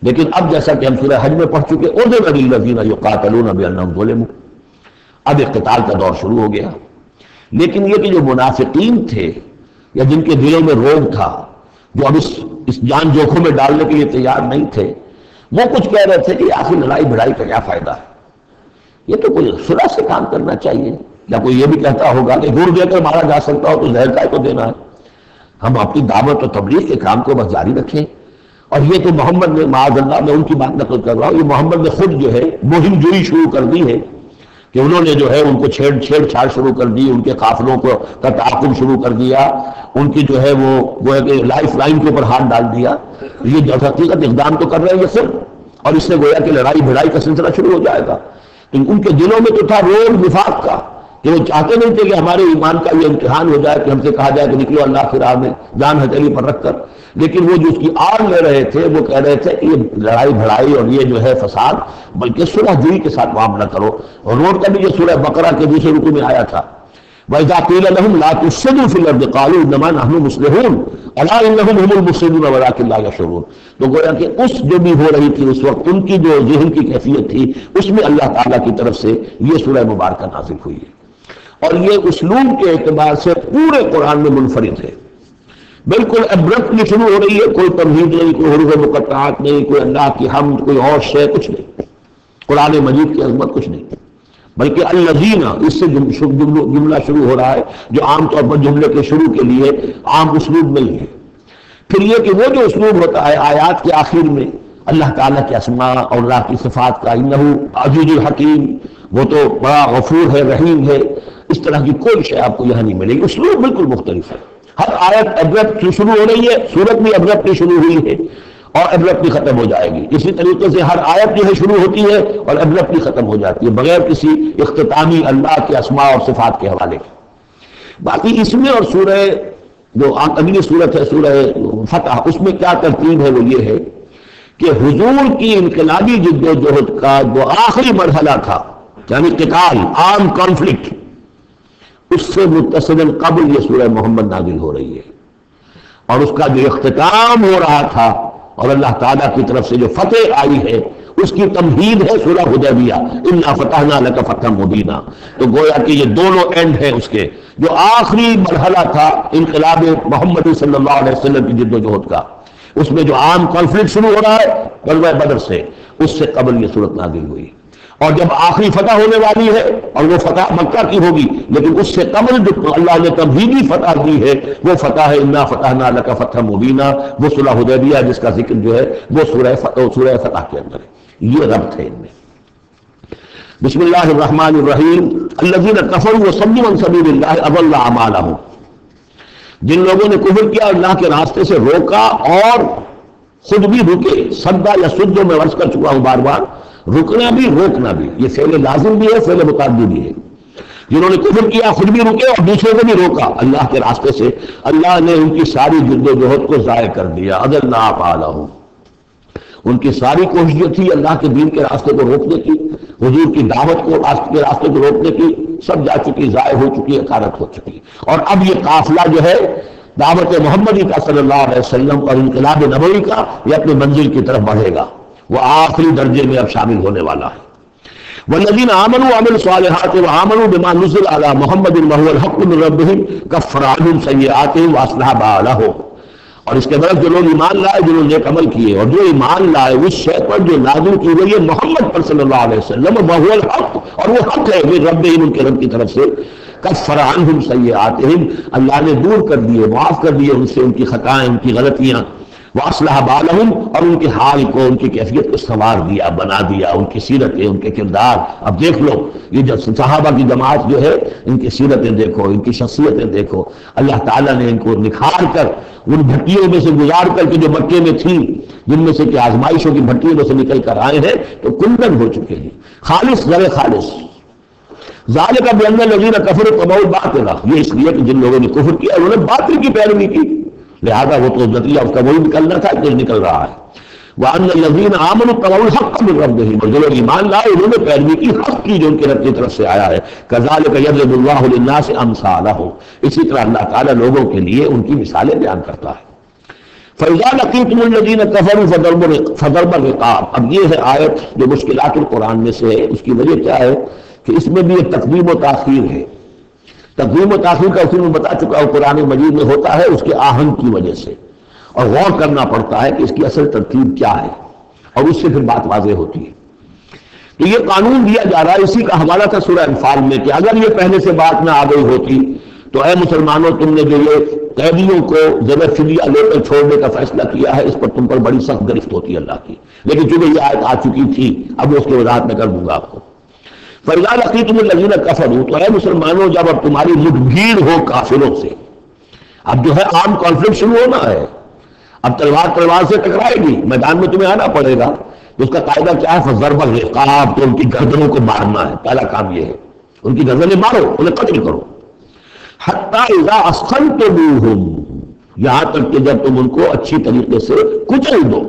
لیکن اب جیسا کہ ہم سورہ حج میں پڑھ چکے، اذن للذین یقاتلون بانہم ظلموا، اب اقتتال کا دور شروع ہو گیا۔ لیکن یہ کہ جو منافقین تھے یا جن کے دلوں میں روگ تھا، جو اب اس جان جوکھوں میں ڈالنے کے لیے تیار نہیں تھے، وہ کچھ کہہ رہے تھے کہ آخر لڑائی بھڑائی کا کیا فائدہ ہے، یہ تو کوئی صلح سے کام کرنا چاہیے۔ یا کوئی یہ بھی کہتا ہوگا کہ گڑ دے کر مارا جا سکتا ہو تو زہر کا کو دینا ہے۔ ہم اپنی دعوت و تبلیغ کے کام کو بس جاری رکھیں۔ اور یہ تو محمد نے، معاذ اللہ میں ان کی بات نقل کر رہا ہوں، یہ محمد نے خود جو ہے مہم جوئی شروع کر دی ہے کہ انہوں نے جو ہے ان کو چھیڑ چھاڑ شروع کر دی، ان کے قافلوں کا تعاقب شروع کر دیا، ان کی جو ہے وہ گویا کہ لائف لائن کے اوپر ہاتھ ڈال دیا۔ یہ حقیقت اقدام تو کر رہے ہیں یہ خود، اور اس سے گویا کہ لڑائی بھڑائی کا سلسلہ شروع ہو جائے گا۔ ان کے دلوں میں تو تھا روگ نفاق کا، کہ وہ چاہتے نہیں تھے کہ ہمارے ایمان کا یہ امتحان ہو جائے کہ ہم سے کہا جائے کہ نکلو اللہ کی راہ میں جان ہتھیلی پر رکھ کر۔ لیکن وہ جو اس کی آڑ لے رہے تھے وہ کہہ رہے تھے کہ یہ لڑائی بھڑائی اور یہ جو ہے فساد، بلکہ صلح جوئی کے ساتھ معاملہ کرو۔ اور روڈ کا بھی جو سورہ بقرہ کے دوسرے رکوع میں آیا تھا، وَإِذَا قِيلَ لَهُمْ لَا تُفْسِدُوا فِي الْأَرْضِ قَالُوا إِنَّمَا نَحْنُ مُصْلِحُونَ أَلَا إِنَّهُمْ هُمُ الْمُفْسِدُونَ وَلَٰكِن لَا يَشْعُرُونَ۔ تو گویا کہ اس جو بھی ہو رہی تھی اس وقت ان کی جو ذہن کی کیفیت تھی، اس میں اللہ تعالیٰ کی طرف سے یہ سورہ مبارکہ نازل ہوئی ہے، اور یہ اسلوب کے اعتبار سے پورے قرآن میں منفرد ہے۔ بالکل ابرپٹلی شروع ہو رہی ہے، کوئی تمہید نہیں، کوئی حروف مقطعات نہیں، کوئی اللہ کی حمد، کوئی اور شے، کچھ نہیں، قرآن مجید کی عظمت کچھ نہیں، بلکہ الذین، اس سے جملہ شروع ہو رہا ہے جو عام طور پر جملے کے شروع کے لیے عام اسلوب نہیں ہے۔ پھر یہ کہ وہ جو اسلوب ہوتا ہے آیات کے آخر میں اللہ تعالیٰ کے اسماء اور اللہ کی صفات کا، انہ عزیز الحکیم، وہ تو بڑا غفور ہے، رحیم ہے، اس طرح کی کوئی شے آپ کو یہاں نہیں ملے گی. اسلوب بالکل مختلف ہے. ہر آیت ابرپٹ شروع ہو رہی ہے، سورت بھی ابرپٹ شروع ہوئی ہے اور ابرپٹلی ختم ہو جائے گی. اسی طریقے سے ہر آیت جو ہے شروع ہوتی ہے اور ابرپٹلی ختم ہو جاتی ہے بغیر کسی اختتامی اللہ کے اسماء اور صفات کے حوالے کے. باقی اس میں اور سورہ جو اگلی صورت ہے سورہ فتح، اس میں کیا ترتیب ہے وہ یہ ہے کہ حضور کی انقلابی جد و جہد کا جو آخری مرحلہ تھا، یعنی قتال، عام کانفلکٹ، اس سے متصل قبل یہ سورہ محمد نازل ہو رہی ہے. اور اس کا جو اختتام ہو رہا تھا اور اللہ تعالیٰ کی طرف سے جو فتح آئی ہے اس کی تمہید ہے سورہ حدیبیہ، انا فتحنا لک فتحا مبینا. تو گویا کہ یہ دونوں اینڈ ہیں اس کے. جو آخری مرحلہ تھا انقلاب محمد صلی اللہ علیہ وسلم کی جد و جہد کا، اس میں جو عام کانفلکٹ شروع ہو رہا ہے غزوہ بدر سے، اس سے قبل یہ صورت نازل ہوئی. اور جب آخری فتح ہونے والی ہے اور وہ فتح مکہ کی ہوگی، لیکن اس سے قبل جو اللہ نے تمہیدی فتح دی ہے وہ فتح ہے انا فتحنا لک فتحا مبینا، وہ صلح حدیبیہ جس کا ذکر جو ہے وہ سورہ فتح کے اندر ہے. یہ ربط ہے ان میں. بسم اللہ الرحمن الرحیم. الذین کفروا وصدوا عن سبیل اللہ اضل اعمالهم. جن لوگوں نے کفر کیا اللہ کے راستے سے روکا اور خود بھی رکے. صدا یا سد میں عرض کر چکا ہوں بار بار، رکنا بھی روکنا بھی، یہ فعل لازم بھی ہے، فعل متعدی بھی ہے. جنہوں نے کفر کیا خود بھی رکے اور دوسرے کو بھی روکا اللہ کے راستے سے، اللہ نے ان کی ساری جد و جہد کو ضائع کر دیا. اضل اعمالهم. ان کی ساری کوشش جو تھی اللہ کے دین کے راستے کو روکنے کی، حضور کی دعوت کو کے راستے کو روکنے کی، سب جا چکی، ضائع ہو چکی، اکارت ہو چکی. اور اب یہ قافلہ جو ہے دعوت محمدی کا صلی اللہ علیہ وسلم اور انقلاب نبوی کا، یہ اپنی منزل کی طرف بڑھے گا. وہ آخری درجے میں اب شامل ہونے والا ہے. والذین آمنوا وعملوا الصالحات وآمنوا بما نزل على محمد وهو الحق من ربهم كفر عنهم سیئاتهم واصلح بالهم. اور اس کے برعکس جو لوگ ایمان لائے، جنہوں نے نیک عمل کیے اور جو ایمان لائے اس شے پر جو نازل کی گئی ہے محمد پر صلی اللہ علیہ وسلم، وهو الحق، اور وہ حق ہے من ربهم، ان کے رب کی طرف سے. کفر عنهم سیئاتهم، اللہ نے دور کر دیے، معاف کر دیے ان سے ان کی خطائیں، ان کی غلطیاں. واصلح بالهم، اور ان کے حال کو، ان کی کیفیت کو سنوار دیا، بنا دیا، ان کی سیرتیں، ان کے کردار. اب دیکھ لو یہ جو صحابہ کی جماعت جو ہے، ان کی سیرتیں دیکھو، ان کی شخصیتیں دیکھو. اللہ تعالیٰ نے ان کو نکھار کر ان بھٹیوں میں سے گزار کر کے جو مکے میں تھی، جن میں سے کہ آزمائشوں کی بھٹیوں میں سے نکل کر آئے ہیں، تو کلن ہو چکے ہیں، خالص غیر خالص. ذالک بأن الذین کفروا اتبعوا الباطل، یہ اس لیے کہ جن لوگوں نے کفر کیا انہوں نے باطل کی پیروی کی، لہذا وہ تو نتیجہ اس کا وہی نکلنا تھا جو نکل رہا ہے. وَأَنَّ الَّذِينَ آمَنُوا اتَّبَعُوا الْحَقَّ مِن رَّبِّهِمْ، اور جو لوگ ایمان لائے انہوں نے پیروی کی حق کی جو ان کے رب کی طرف سے آیا ہے. كَذَلِكَ يَضْرِبُ اللَّهُ لِلنَّاسِ أَمْثَالَهُمْ، اسی طرح اللہ تعالیٰ لوگوں کے لیے ان کی مثالیں بیان کرتا ہے. فَإِذَا لَقِيتُمُ الَّذِينَ كَفَرُوا فَضَرْبَ الرِّقَابِ. اب یہ ہے آیت جو مشکلات القرآن میں سے ہے. اس کی وجہ کیا ہے کہ اس میں بھی ایک تقدیم و تاخیر ہے. تقدیم و تاخیر کا اصول میں بتا چکا ہوں، قرآن مجید میں ہوتا ہے اس کے آہنگ کی وجہ سے، اور غور کرنا پڑتا ہے کہ اس کی اصل ترتیب کیا ہے، اور اس سے پھر بات واضح ہوتی ہے. تو یہ قانون دیا جا رہا ہے، اسی کا حوالہ تھا سورہ انفال میں کہ اگر یہ پہلے سے بات نہ آ گئی ہوتی تو اے مسلمانوں، تم نے جو یہ قیدیوں کو ذبح فدیہ لے کر چھوڑنے کا فیصلہ کیا ہے، اس پر تم پر بڑی سخت گرفت ہوتی ہے اللہ کی. لیکن چونکہ یہ آیت آ چکی تھی، اب اس کی وضاحت میں کر دوں گا آپ کو. فَإِذَا لَقِيتُمُ الَّذِينَ كَفَرُوا، تو اے مسلمانوں جب اب تمہاری مٹ بھیڑ ہو کافروں سے، اب جو ہے عام کانفلکٹ شروع ہونا ہے، اب تلوار سے ٹکرائے گی، میدان میں تمہیں آنا پڑے گا. تو اس کا قاعدہ کیا ہے؟ فَضَرْبَ الرِّقَابِ، تو ان کی گردنوں کو مارنا ہے. پہلا کام یہ ہے، ان کی گردنیں مارو، انہیں قتل کرو. حَتَّى إِذَا أَثْخَنْتُمُوهُمْ، یہاں تک کہ جب تم ان کو اچھی طریقے سے کچل دو،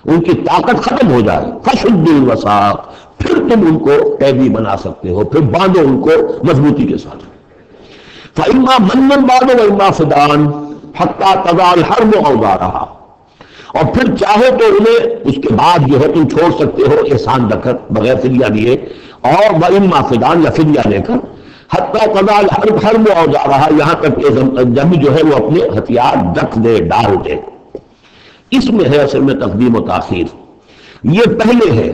ان کی طاقت ختم ہو جائے. فَشُدُّوا الْوَثَاقَ، پھر تم ان کو قیدی بنا سکتے ہو، پھر باندھو ان کو مضبوطی کے ساتھ. فَإِمَّا مَنًّا بَعْدُ وَإِمَّا فِدَاءً حَتَّى تَضَعَ الْحَرْبُ أَوْزَارَهَا، اور پھر چاہو تو انہیں اس کے بعد جو ہے تم چھوڑ سکتے ہو احسان رکھ کر، بغیر فدیہ لیے، اور وَإِمَّا فِدَاءً، یا فدیہ لے کر. حَتَّى تَضَعَ الْحَرْبُ أَوْزَارَهَا، یہاں تک کہ جنگ جو ہے وہ اپنے ہتھیار رکھ دے، ڈال دے. اس میں ہے اصل میں تقدیم و تاخیر. یہ پہلے ہے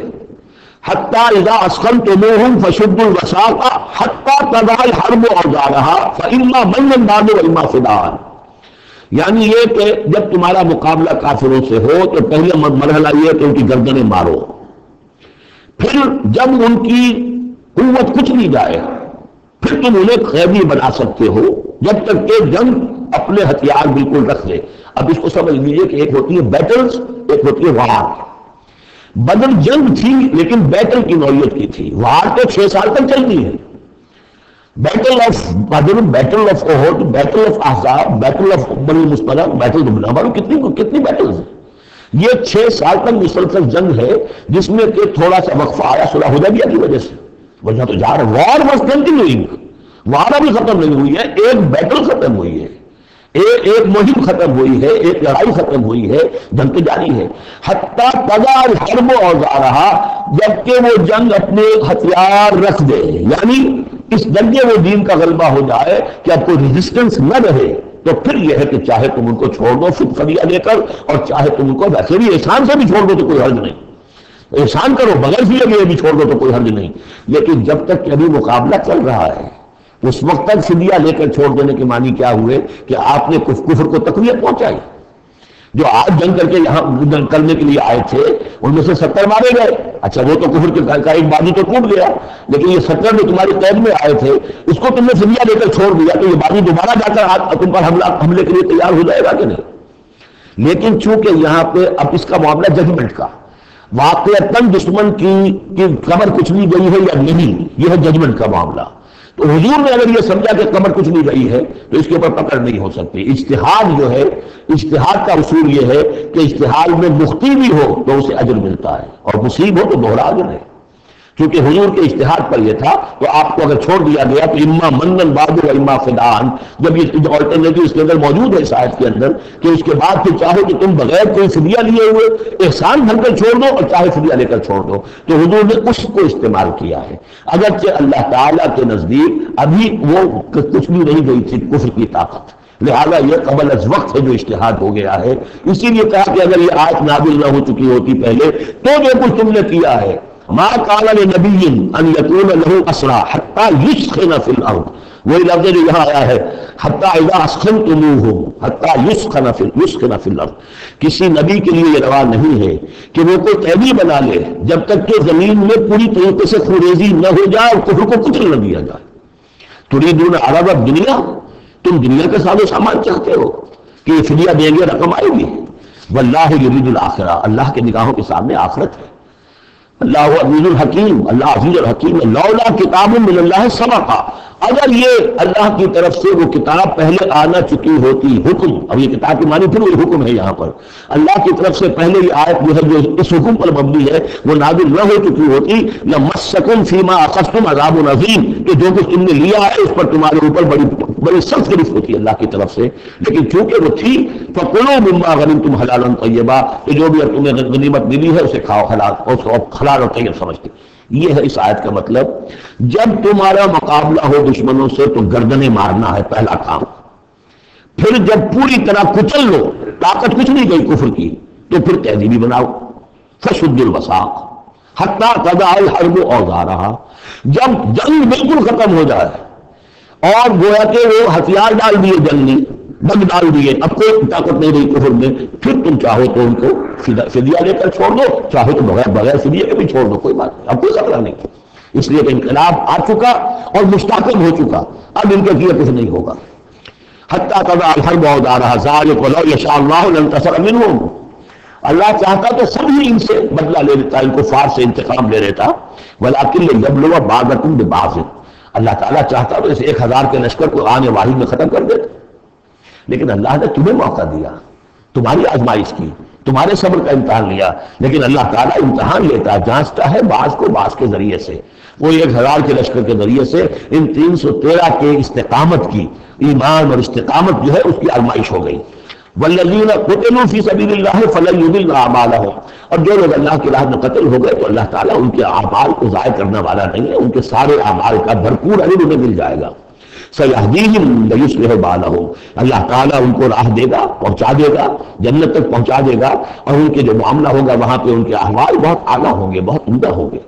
حتیٰ اذا اسخنتموہم فشدوا الوثاق حتیٰ تضع الحرب اوزارها فإما منا بعد وإما فداء. یعنی یہ کہ جب تمہارا مقابلہ کافروں سے ہو تو پہلے مرحلہ یہ کہ ان کی گردنیں مارو، پھر جب ان کی قوت کچھ نہیں جائے پھر تم انہیں قیدی بنا سکتے ہو جب تک کہ جنگ اپنے ہتھیار بالکل رکھ لے۔ اب اس کو سمجھ لیجیے کہ ایک ہوتی ہے بیٹلز، ایک ہوتی ہے وار۔ بدر جنگ تھی لیکن بیٹل کی نوعیت کی تھی، وار تو 6 سال تک چلتی ہے۔ Battle of Badr, battle of Uhud, battle of Ahzab, battle of Bani Mustaliq, battle دمنہ، کتنی بیٹلز ہیں۔ یہ 6 سال تک مسلسل جنگ ہے جس میں کہ تھوڑا سا وقفہ آیا صلح حدیبیہ کی وجہ سے، وجہ تو جا رہا وار واز کنٹینیوئنگ، وار ابھی ختم نہیں ہوئی ہے، ایک بیٹل ختم ہوئی ہے، ایک مہم ختم ہوئی ہے، ایک لڑائی ختم ہوئی ہے، جنگ تو جاری ہے۔ حتیٰ قضا الحرب اوزارہا، جبکہ وہ جنگ اپنے ہتھیار رکھ دے، یعنی اس درجے وہ دین کا غلبہ ہو جائے کہ اب کوئی ریزسٹنس نہ رہے، تو پھر یہ ہے کہ چاہے تم ان کو چھوڑ دو فدیہ لے کر، اور چاہے تم ان کو ویسے بھی احسان سے بھی چھوڑ دو تو کوئی حرج نہیں، احسان کرو بغیر فدیہ بھی چھوڑ دو تو کوئی حرج نہیں۔ لیکن جب تک کہ ابھی مقابلہ چل رہا ہے اس وقت تک فدیہ لے کر چھوڑ دینے کے معنی کیا ہوئے کہ آپ نے کفر کو تقویت پہنچائی۔ جو آج جنگ کر کے یہاں جنگ کرنے کے لیے آئے تھے ان میں سے 70 مارے گئے، اچھا وہ تو کفر کا ایک بازو تو ٹوٹ گیا، لیکن یہ 70 جو تمہاری قید میں آئے تھے اس کو تم نے فدیہ لے کر چھوڑ دیا تو یہ بازو دوبارہ جا کر تم پر حملے کے لیے تیار ہو جائے گا کہ نہیں؟ لیکن چونکہ یہاں پہ اب اس کا معاملہ ججمنٹ کا، واقعتاً دشمن کی قبر کچھ نہیں گئی ہے یا نہیں، یہ ہے ججمنٹ کا معاملہ۔ تو حضور نے اگر یہ سمجھا کہ قبر کچھ نہیں گئی ہے تو اس کے اوپر پکڑ نہیں ہو سکتی۔ اجتہاد جو ہے، اجتہاد کا اصول یہ ہے کہ اجتہاد میں مخطی بھی ہو تو اسے اجر ملتا ہے اور مصیب ہو تو دوہرا اجر ہے۔ کیونکہ حضور کے اجتہاد پر یہ تھا تو آپ کو اگر چھوڑ دیا گیا تو اما منن بعد و اما فدان، جب یہ آلٹرنیٹو اس کے اندر موجود ہے اس آیت کے اندر کہ اس کے بعد پھر چاہو کہ تم بغیر کوئی فدیہ لیے ہوئے احسان بھر کر چھوڑ دو اور چاہے فدیہ لے کر چھوڑ دو، تو حضور نے اس کو استعمال کیا ہے۔ اگرچہ اللہ تعالیٰ کے نزدیک ابھی وہ کچھ بھی نہیں گئی تھی کفر کی طاقت، لہذا یہ قبل از وقت ہے جو اجتہاد ہو گیا ہے۔ اسی لیے کہا کہ اگر یہ آیت نازل نہ ہو چکی ہوتی پہلے تو جو کچھ تم نے کیا ہے، ما قال لنبی ان یکون له اسرى حتى یسخن فی الارض، وہی لفظ جو یہاں آیا ہے حتى اذا اسخنتموهم حتى یسخن فی الارض، کسی نبی کے لیے یہ روا نہیں ہے کہ وہ کوئی قیدی بنا لے جب تک کہ زمین میں پوری طریقے سے خوریزی نہ ہو جائے اور کفر کو کچل نہ دیا جائے۔ تريدون عرض الدنیا، تم دنیا کے ساز و سامان چاہتے ہو کہ یہ فدیہ دیں گے رقم آئے گی، واللہ یرید الآخرہ، اللہ کے نگاہوں کے سامنے آخرت ہے۔ اللہ عزیز الحکیم، اللہ عزیز الحکیم، لولا کتاب من اللہ سبقا، اگر یہ اللہ کی طرف سے وہ کتاب پہلے آنا چکی ہوتی، حکم، اب یہ کتاب کی معنی پھر وہی حکم ہے یہاں پر، اللہ کی طرف سے پہلے یہ آیت جو ہے جو اس حکم پر مبنی ہے وہ نازل نہ ہو چکی ہوتی، لمسکم فیما اخذتم عذاب عظیم، کہ جو کچھ تم نے لیا ہے اس پر تمہارے اوپر بڑی سخت گرفت ہوتی ہے اللہ کی طرف سے، لیکن چونکہ وہ تھی فَكُلُوا مِمَّا غَنِمْتُمْ حَلَالًا طَيِّبًا، کہ جو بھی تمہیں غنیمت ملی ہے اسے کھاؤ حلال، اور حلال اور طیب سمجھتے۔ یہ ہے اس آیت کا مطلب، جب تمہارا مقابلہ ہو دشمنوں سے تو گردنیں مارنا ہے پہلا کام، پھر جب پوری طرح کچل لو، طاقت کچھ نہیں گئی کفر کی، تو پھر قیدی بھی بناؤ، فَشُدُّ الْوَثَاقَ حَتَّى تَضَعَ الْحَرْبُ أَوْزَارَهَا، جب جنگ بالکل ختم ہو جائے اور گویا کہ وہ ہتھیار ڈال دیے جنگی، ڈگ ڈال دیے، اب کوئی طاقت نہیں رہی کفر میں، پھر تم چاہو تو ان کو فدیہ لے کر چھوڑ دو، چاہو تو بغیر فدیہ کے بھی چھوڑ دو، کوئی بات نہیں، اب کوئی خطرہ نہیں، اس لیے کہ انقلاب آ چکا اور مستحکم ہو چکا، اب ان کے لیے کچھ نہیں ہوگا۔ حتیٰ تضع الحرب اوزارها ذلک ولو یشاء اللہ لانتصر منهم، اللہ چاہتا تو سب ہی ان سے بدلہ لے لیتا، ان کو فار سے انتقام لے لیتا، ولکن لیبلو بعضکم ببعض، اللہ تعالیٰ چاہتا تو اس 1000 کے لشکر کو آنے واحد میں ختم کر دیتا، لیکن اللہ نے تمہیں موقع دیا، تمہاری آزمائش کی، تمہارے صبر کا امتحان لیا، لیکن اللہ تعالیٰ امتحان لیتا، جانچتا ہے بعض کو بعض کے ذریعے سے، وہ 1000 کے لشکر کے ذریعے سے ان 313 کے استقامت کی، ایمان اور استقامت جو ہے اس کی آزمائش ہو گئی۔ والذین قتلوا فی سبیل اللہ فلن یضل اعمالهم، اور جو لوگ اللہ کی راہ میں قتل ہو گئے تو اللہ تعالیٰ ان کے اعمال کو ضائع کرنے والا نہیں ہے، ان کے سارے اعمال کا بھرپور اجر انہیں مل جائے گا۔ سیہدیہم لیصلح بالہم، اللہ تعالیٰ ان کو راہ دے گا، پہنچا دے گا، جنت تک پہنچا دے گا، اور ان کے جو معاملہ ہوگا وہاں پہ ان کے احوال بہت اعلیٰ ہوں گے، بہت عمدہ ہوں گے۔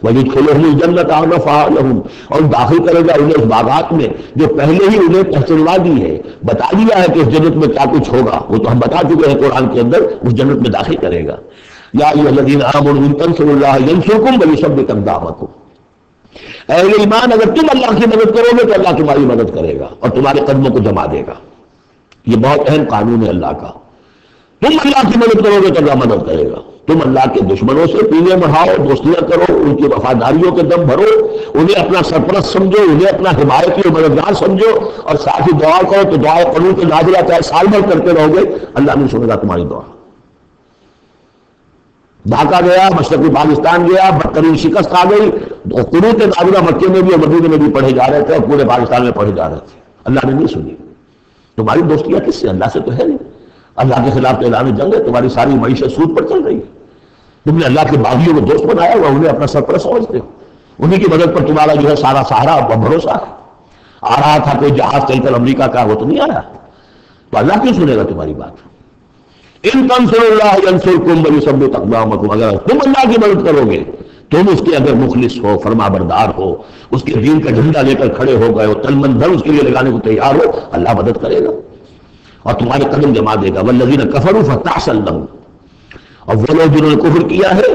وَيُدْخِلُهُمُ الْجَنَّةَ عَرَّفَهَا لَهُمْ، اور داخل کرے گا انہیں اس باغات میں جو پہلے ہی انہیں پہچنوا دی ہے، بتا دیا ہے کہ اس جنت میں کیا کچھ ہوگا، وہ تو ہم بتا چکے ہیں قرآن کے اندر، اس جنت میں داخل کرے گا۔ یا ایھا الذین آمنوا ان تنصروا اللہ ینصرکم ویثبت اقدامکم، اہل ایمان اگر تم اللہ کی مدد کرو گے تو اللہ تمہاری مدد کرے گا اور تمہارے قدموں کو جما دے گا۔ یہ بہت اہم قانون ہے اللہ کا، تم اللہ کی مدد کرو گے تو اللہ مدد کرے گا۔ تم اللہ کے دشمنوں سے پینے بڑھاؤ، دوستیاں کرو، ان کی وفاداریوں کے دم بھرو، انہیں اپنا سرپرست سمجھو، انہیں اپنا حمایتی اور مددگار سمجھو، اور ساتھ ہی دعا کرو تو دعائے قنوت نازلہ چاہے سال بھر کرتے رہو گے، اللہ نہیں سنے گا تمہاری دعا۔ ڈھاکہ گیا، مشرقی پاکستان گیا، بدترین شکست آ گئی، قنوت نازلہ مکے میں بھی اور مدینے میں بھی پڑھے جا رہے تھے اور پورے پاکستان میں پڑھے جا رہے تھے، اللہ نے نہیں سنی۔ تمہاری دوستیاں کس سے؟ اللہ سے تو ہے نہیں۔ اللہ کے خلاف تو اعلان جنگ ہے، تمہاری ساری معیشت سود پر چل رہی ہے، تم نے اللہ کے باغیوں کو دوست بنایا ہوا، انہیں اپنا سرپرست سمجھتے ہو، انہیں کی مدد پر تمہارا جو ہے سارا سہارا اور بھروسہ ہے۔ آ رہا تھا کوئی جہاز چل کر امریکہ کا، وہ تو نہیں آیا، تو اللہ کیوں سنے گا تمہاری بات؟ ان تنصروا اللہ ینصرکم ویثبت اقدامکم، اگر تم اللہ کی مدد کرو گے، تم اس کے اگر مخلص ہو، فرما بردار ہو، اس کے دین کا جھنڈا لے کر کھڑے ہو گئے ہو، تن من دھن اس کے لیے لگانے کو تیار ہو، اللہ مدد کرے گا اور تمہارے قدم جما دے گا۔ والذین کفروا فتحصل لهم، اور وہ لوگ جنہوں نے کفر کیا ہے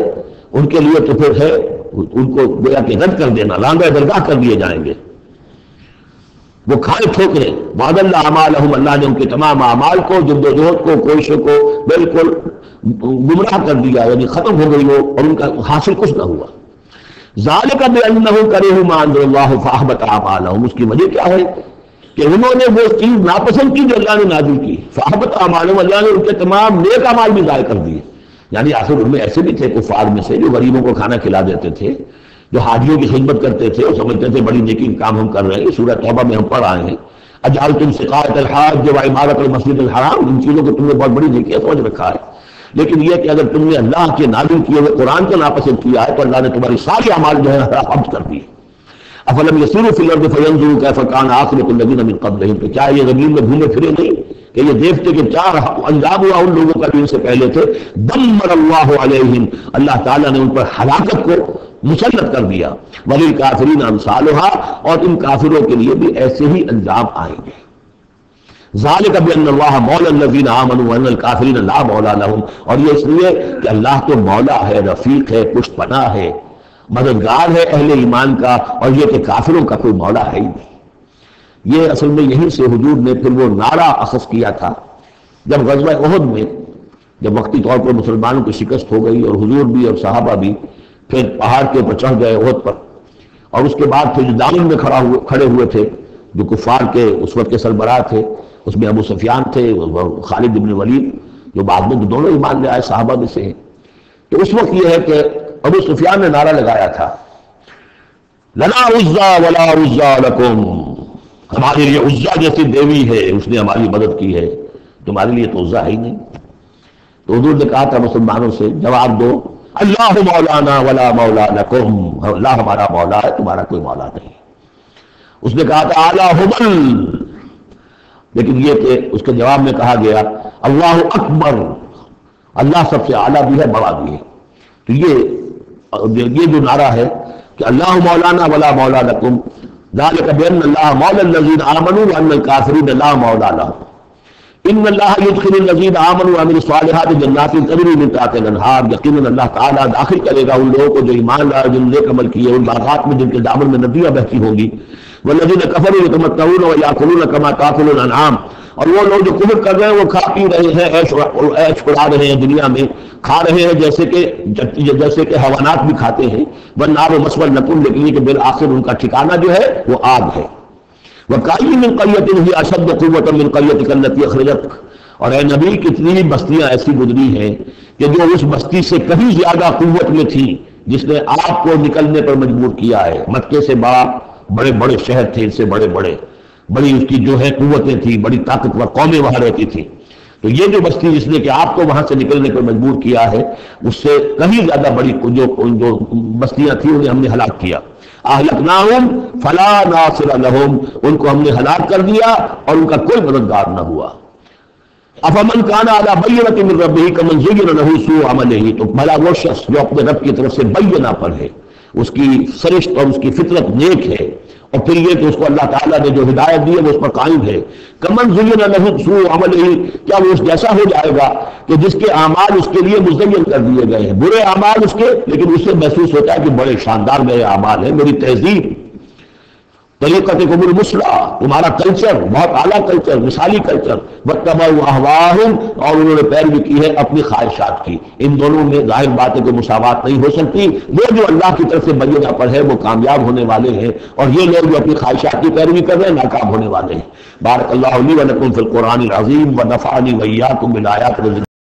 ان کے لیے تو پھر ہے ان کو گویا کہ رد کر دینا، لانگہ درگاہ کر دیے جائیں گے، وہ کھائے ٹھوکرے۔ وعد اللہ اعمالہم، اللہ نے ان کے تمام اعمال کو، جدوجہد کو، کوششوں کو بالکل گمراہ کر دیا، یعنی ختم ہو گئی وہ، اور ان کا حاصل کچھ نہ ہوا۔ ذالک بانہم کرہوا ما انزل اللہ فاحبط اعمالہم، اس کی وجہ کیا ہے کہ انہوں نے وہ چیز ناپسند کی جو اللہ نے نازل کی، فاحبط اعمالہم، اللہ نے ان کے تمام نیک اعمال بھی ضائع کر دیے۔ یعنی آخر ان میں ایسے بھی تھے کفار میں سے جو غریبوں کو کھانا کھلا دیتے تھے، جو حاجیوں کی خدمت کرتے تھے اور سمجھتے تھے بڑی نیکی کام ہم کر رہے ہیں، سورہ توبہ میں ہم پڑھ آئے ہیں، اجعلتم سقایۃ الحاج وعمارۃ المسجد الحرام، ان چیزوں کو تم نے بہت بڑی نیکی سمجھ رکھا ہے، لیکن یہ کہ اگر تم نے اللہ کے نازل کیے ہوئے قرآن کو ناپسند کیا ہے تو اللہ نے تمہاری ساری اعمال جو ہے حبس کر دیے۔ افلم یسیروا فی الارض فینظروا کیف کان عاقبۃ الذین من قبلہم، تو کیا یہ زمین میں گھومے پھرے نہیں کہ یہ دیکھتے کہ کیا انجام ہوا ان لوگوں کا جو ان سے پہلے تھے؟ دمر اللہ علیہم، اللہ تعالیٰ نے ان پر ہلاکت کو مسلط کر دیا۔ وللکافرین امثالھا، اور ان کافروں کے لیے بھی ایسے ہی انجام آئیں گے۔ ذالک بان اللہ مولا الذین آمنوا وان الکافرین لا مولا لہم، اور یہ اس لیے کہ اللہ تو مولا ہے، رفیق ہے، پشت پناہ ہے، مددگار ہے اہل ایمان کا، اور یہ کہ کافروں کا کوئی مولا ہے ہی نہیں۔ یہ اصل میں یہیں سے حضور نے پھر وہ نعرہ اخذ کیا تھا جب غزوہ احد میں، جب وقتی طور پر مسلمانوں کی شکست ہو گئی اور حضور بھی اور صحابہ بھی پھر پہاڑ کے اوپر چڑھ گئے احد پر، اور اس کے بعد پھر جو دامن میں کھڑے ہوئے تھے جو کفار کے اس وقت کے سربراہ تھے، اس میں ابو سفیان تھے، خالد بن ولید جو بعد میں دونوں ایمان لے آئے صحابہ میں سے ہیں، تو اس وقت یہ ہے کہ ابو سفیان نے نعرہ لگایا تھا لنا عزا ولا عزا لکم، ہمارے لیے عزا جیسی دیوی ہے، اس نے ہماری مدد کی ہے، تمہارے لیے تو عزا ہے ہی نہیں۔ تو حضور نے کہا تھا مسلمانوں سے جواب دو اللہ مولانا ولا مولا لکم، اللہ ہمارا مولا ہے، تمہارا کوئی مولا نہیں۔ اس نے کہا تھا اعلیٰ ہبل، لیکن یہ کہ اس کے جواب میں کہا گیا اللہ اکبر، اللہ سب سے اعلیٰ بھی ہے، بڑا بھی ہے۔ تو یہ جو نعرہ ہے کہ اللہ مولانا ولا مولا لکم، ذالک بان اللہ مولا الذین آمنوا وان الکافرین لا مولا لهم، ان اللہ یدخل الذین آمنوا وعملوا الصالحات جنات تجری من تحتها الانہار، یقیناً اللہ تعالیٰ داخل کرے گا ان لوگوں کو جو ایمان لائے، جن نے عمل کیے، ان باغات میں جن کے دامن میں ندیاں بہتی ہوں گی۔ والذین کفروا یتمتعون ویاکلون کما تاکل الانعام، اور وہ لوگ جو کفر کر رہے ہیں وہ کھا پی رہے ہیں، عیش اڑا رہے ہیں دنیا میں، کھا رہے ہیں جیسے کہ حیوانات بھی کھاتے ہیں۔ والنار مثوی لکم، لیکن یہ کہ بالآخر ان کا ٹھکانہ جو ہے وہ آگ ہے۔ وَكَأَيٍّ مِّن قَرْيَةٍ هِيَ أَشَدُّ قُوَّةً مِّن قَرْيَتِكَ الَّتِي أَخْرَجَتْكَ، اور اے نبی کتنی بستیاں ایسی گزری ہیں کہ جو اس بستی سے کہیں زیادہ قوت میں تھی جس نے آپ کو نکلنے پر مجبور کیا ہے۔ مکے سے بڑے بڑے شہر تھے، ان سے بڑی اس کی جو ہے قوتیں تھی، بڑی طاقتور قومیں وہاں رہتی تھی، تو یہ جو بستی جس نے کہ آپ کو وہاں سے نکلنے پر مجبور کیا ہے، اس سے کہیں زیادہ بڑی جو بستیاں تھیں انہیں ہم نے ہلاک کیا۔ اہلکناہم فلا ناصر لہم، ان کو ہم نے ہلاک کر دیا اور ان کا کوئی مددگار نہ ہوا۔ افمن کان علی بینۃ من ربہ کمن زین لہ سوء عملہ، تو بھلا وہ شخص جو اپنے رب کی طرف سے بینہ پر ہے اس کی سرشت اور اس کی فطرت نیک ہے، اور پھر یہ کہ اس کو اللہ تعالیٰ نے جو ہدایت دی ہے وہ اس پر قائم ہے۔ کمن زین لہ سوء عملہ، کیا وہ اس جیسا ہو جائے گا کہ جس کے اعمال اس کے لیے مزین کر دیے گئے ہیں، برے اعمال اس کے، لیکن اسے محسوس ہوتا ہے کہ بڑے شاندار میرے اعمال ہیں، میری تہذیب، طریقتکم المثلی، تمہارا کلچر بہت اعلیٰ کلچر، مثالی کلچر، واتبعوا اہواءہم، اور انہوں نے پیروی کی ہے اپنی خواہشات کی۔ ان دونوں میں ظاہر بات ہے کہ مساوات نہیں ہو سکتی، وہ جو اللہ کی طرف سے بینہ پر ہے وہ کامیاب ہونے والے ہیں، اور یہ لوگ جو اپنی خواہشات کی پیروی کر رہے ہیں ناکام ہونے والے ہیں۔ بارک اللہ لی و لکم فی القرآن العظیم ونفعنی وإیاکم بالآیات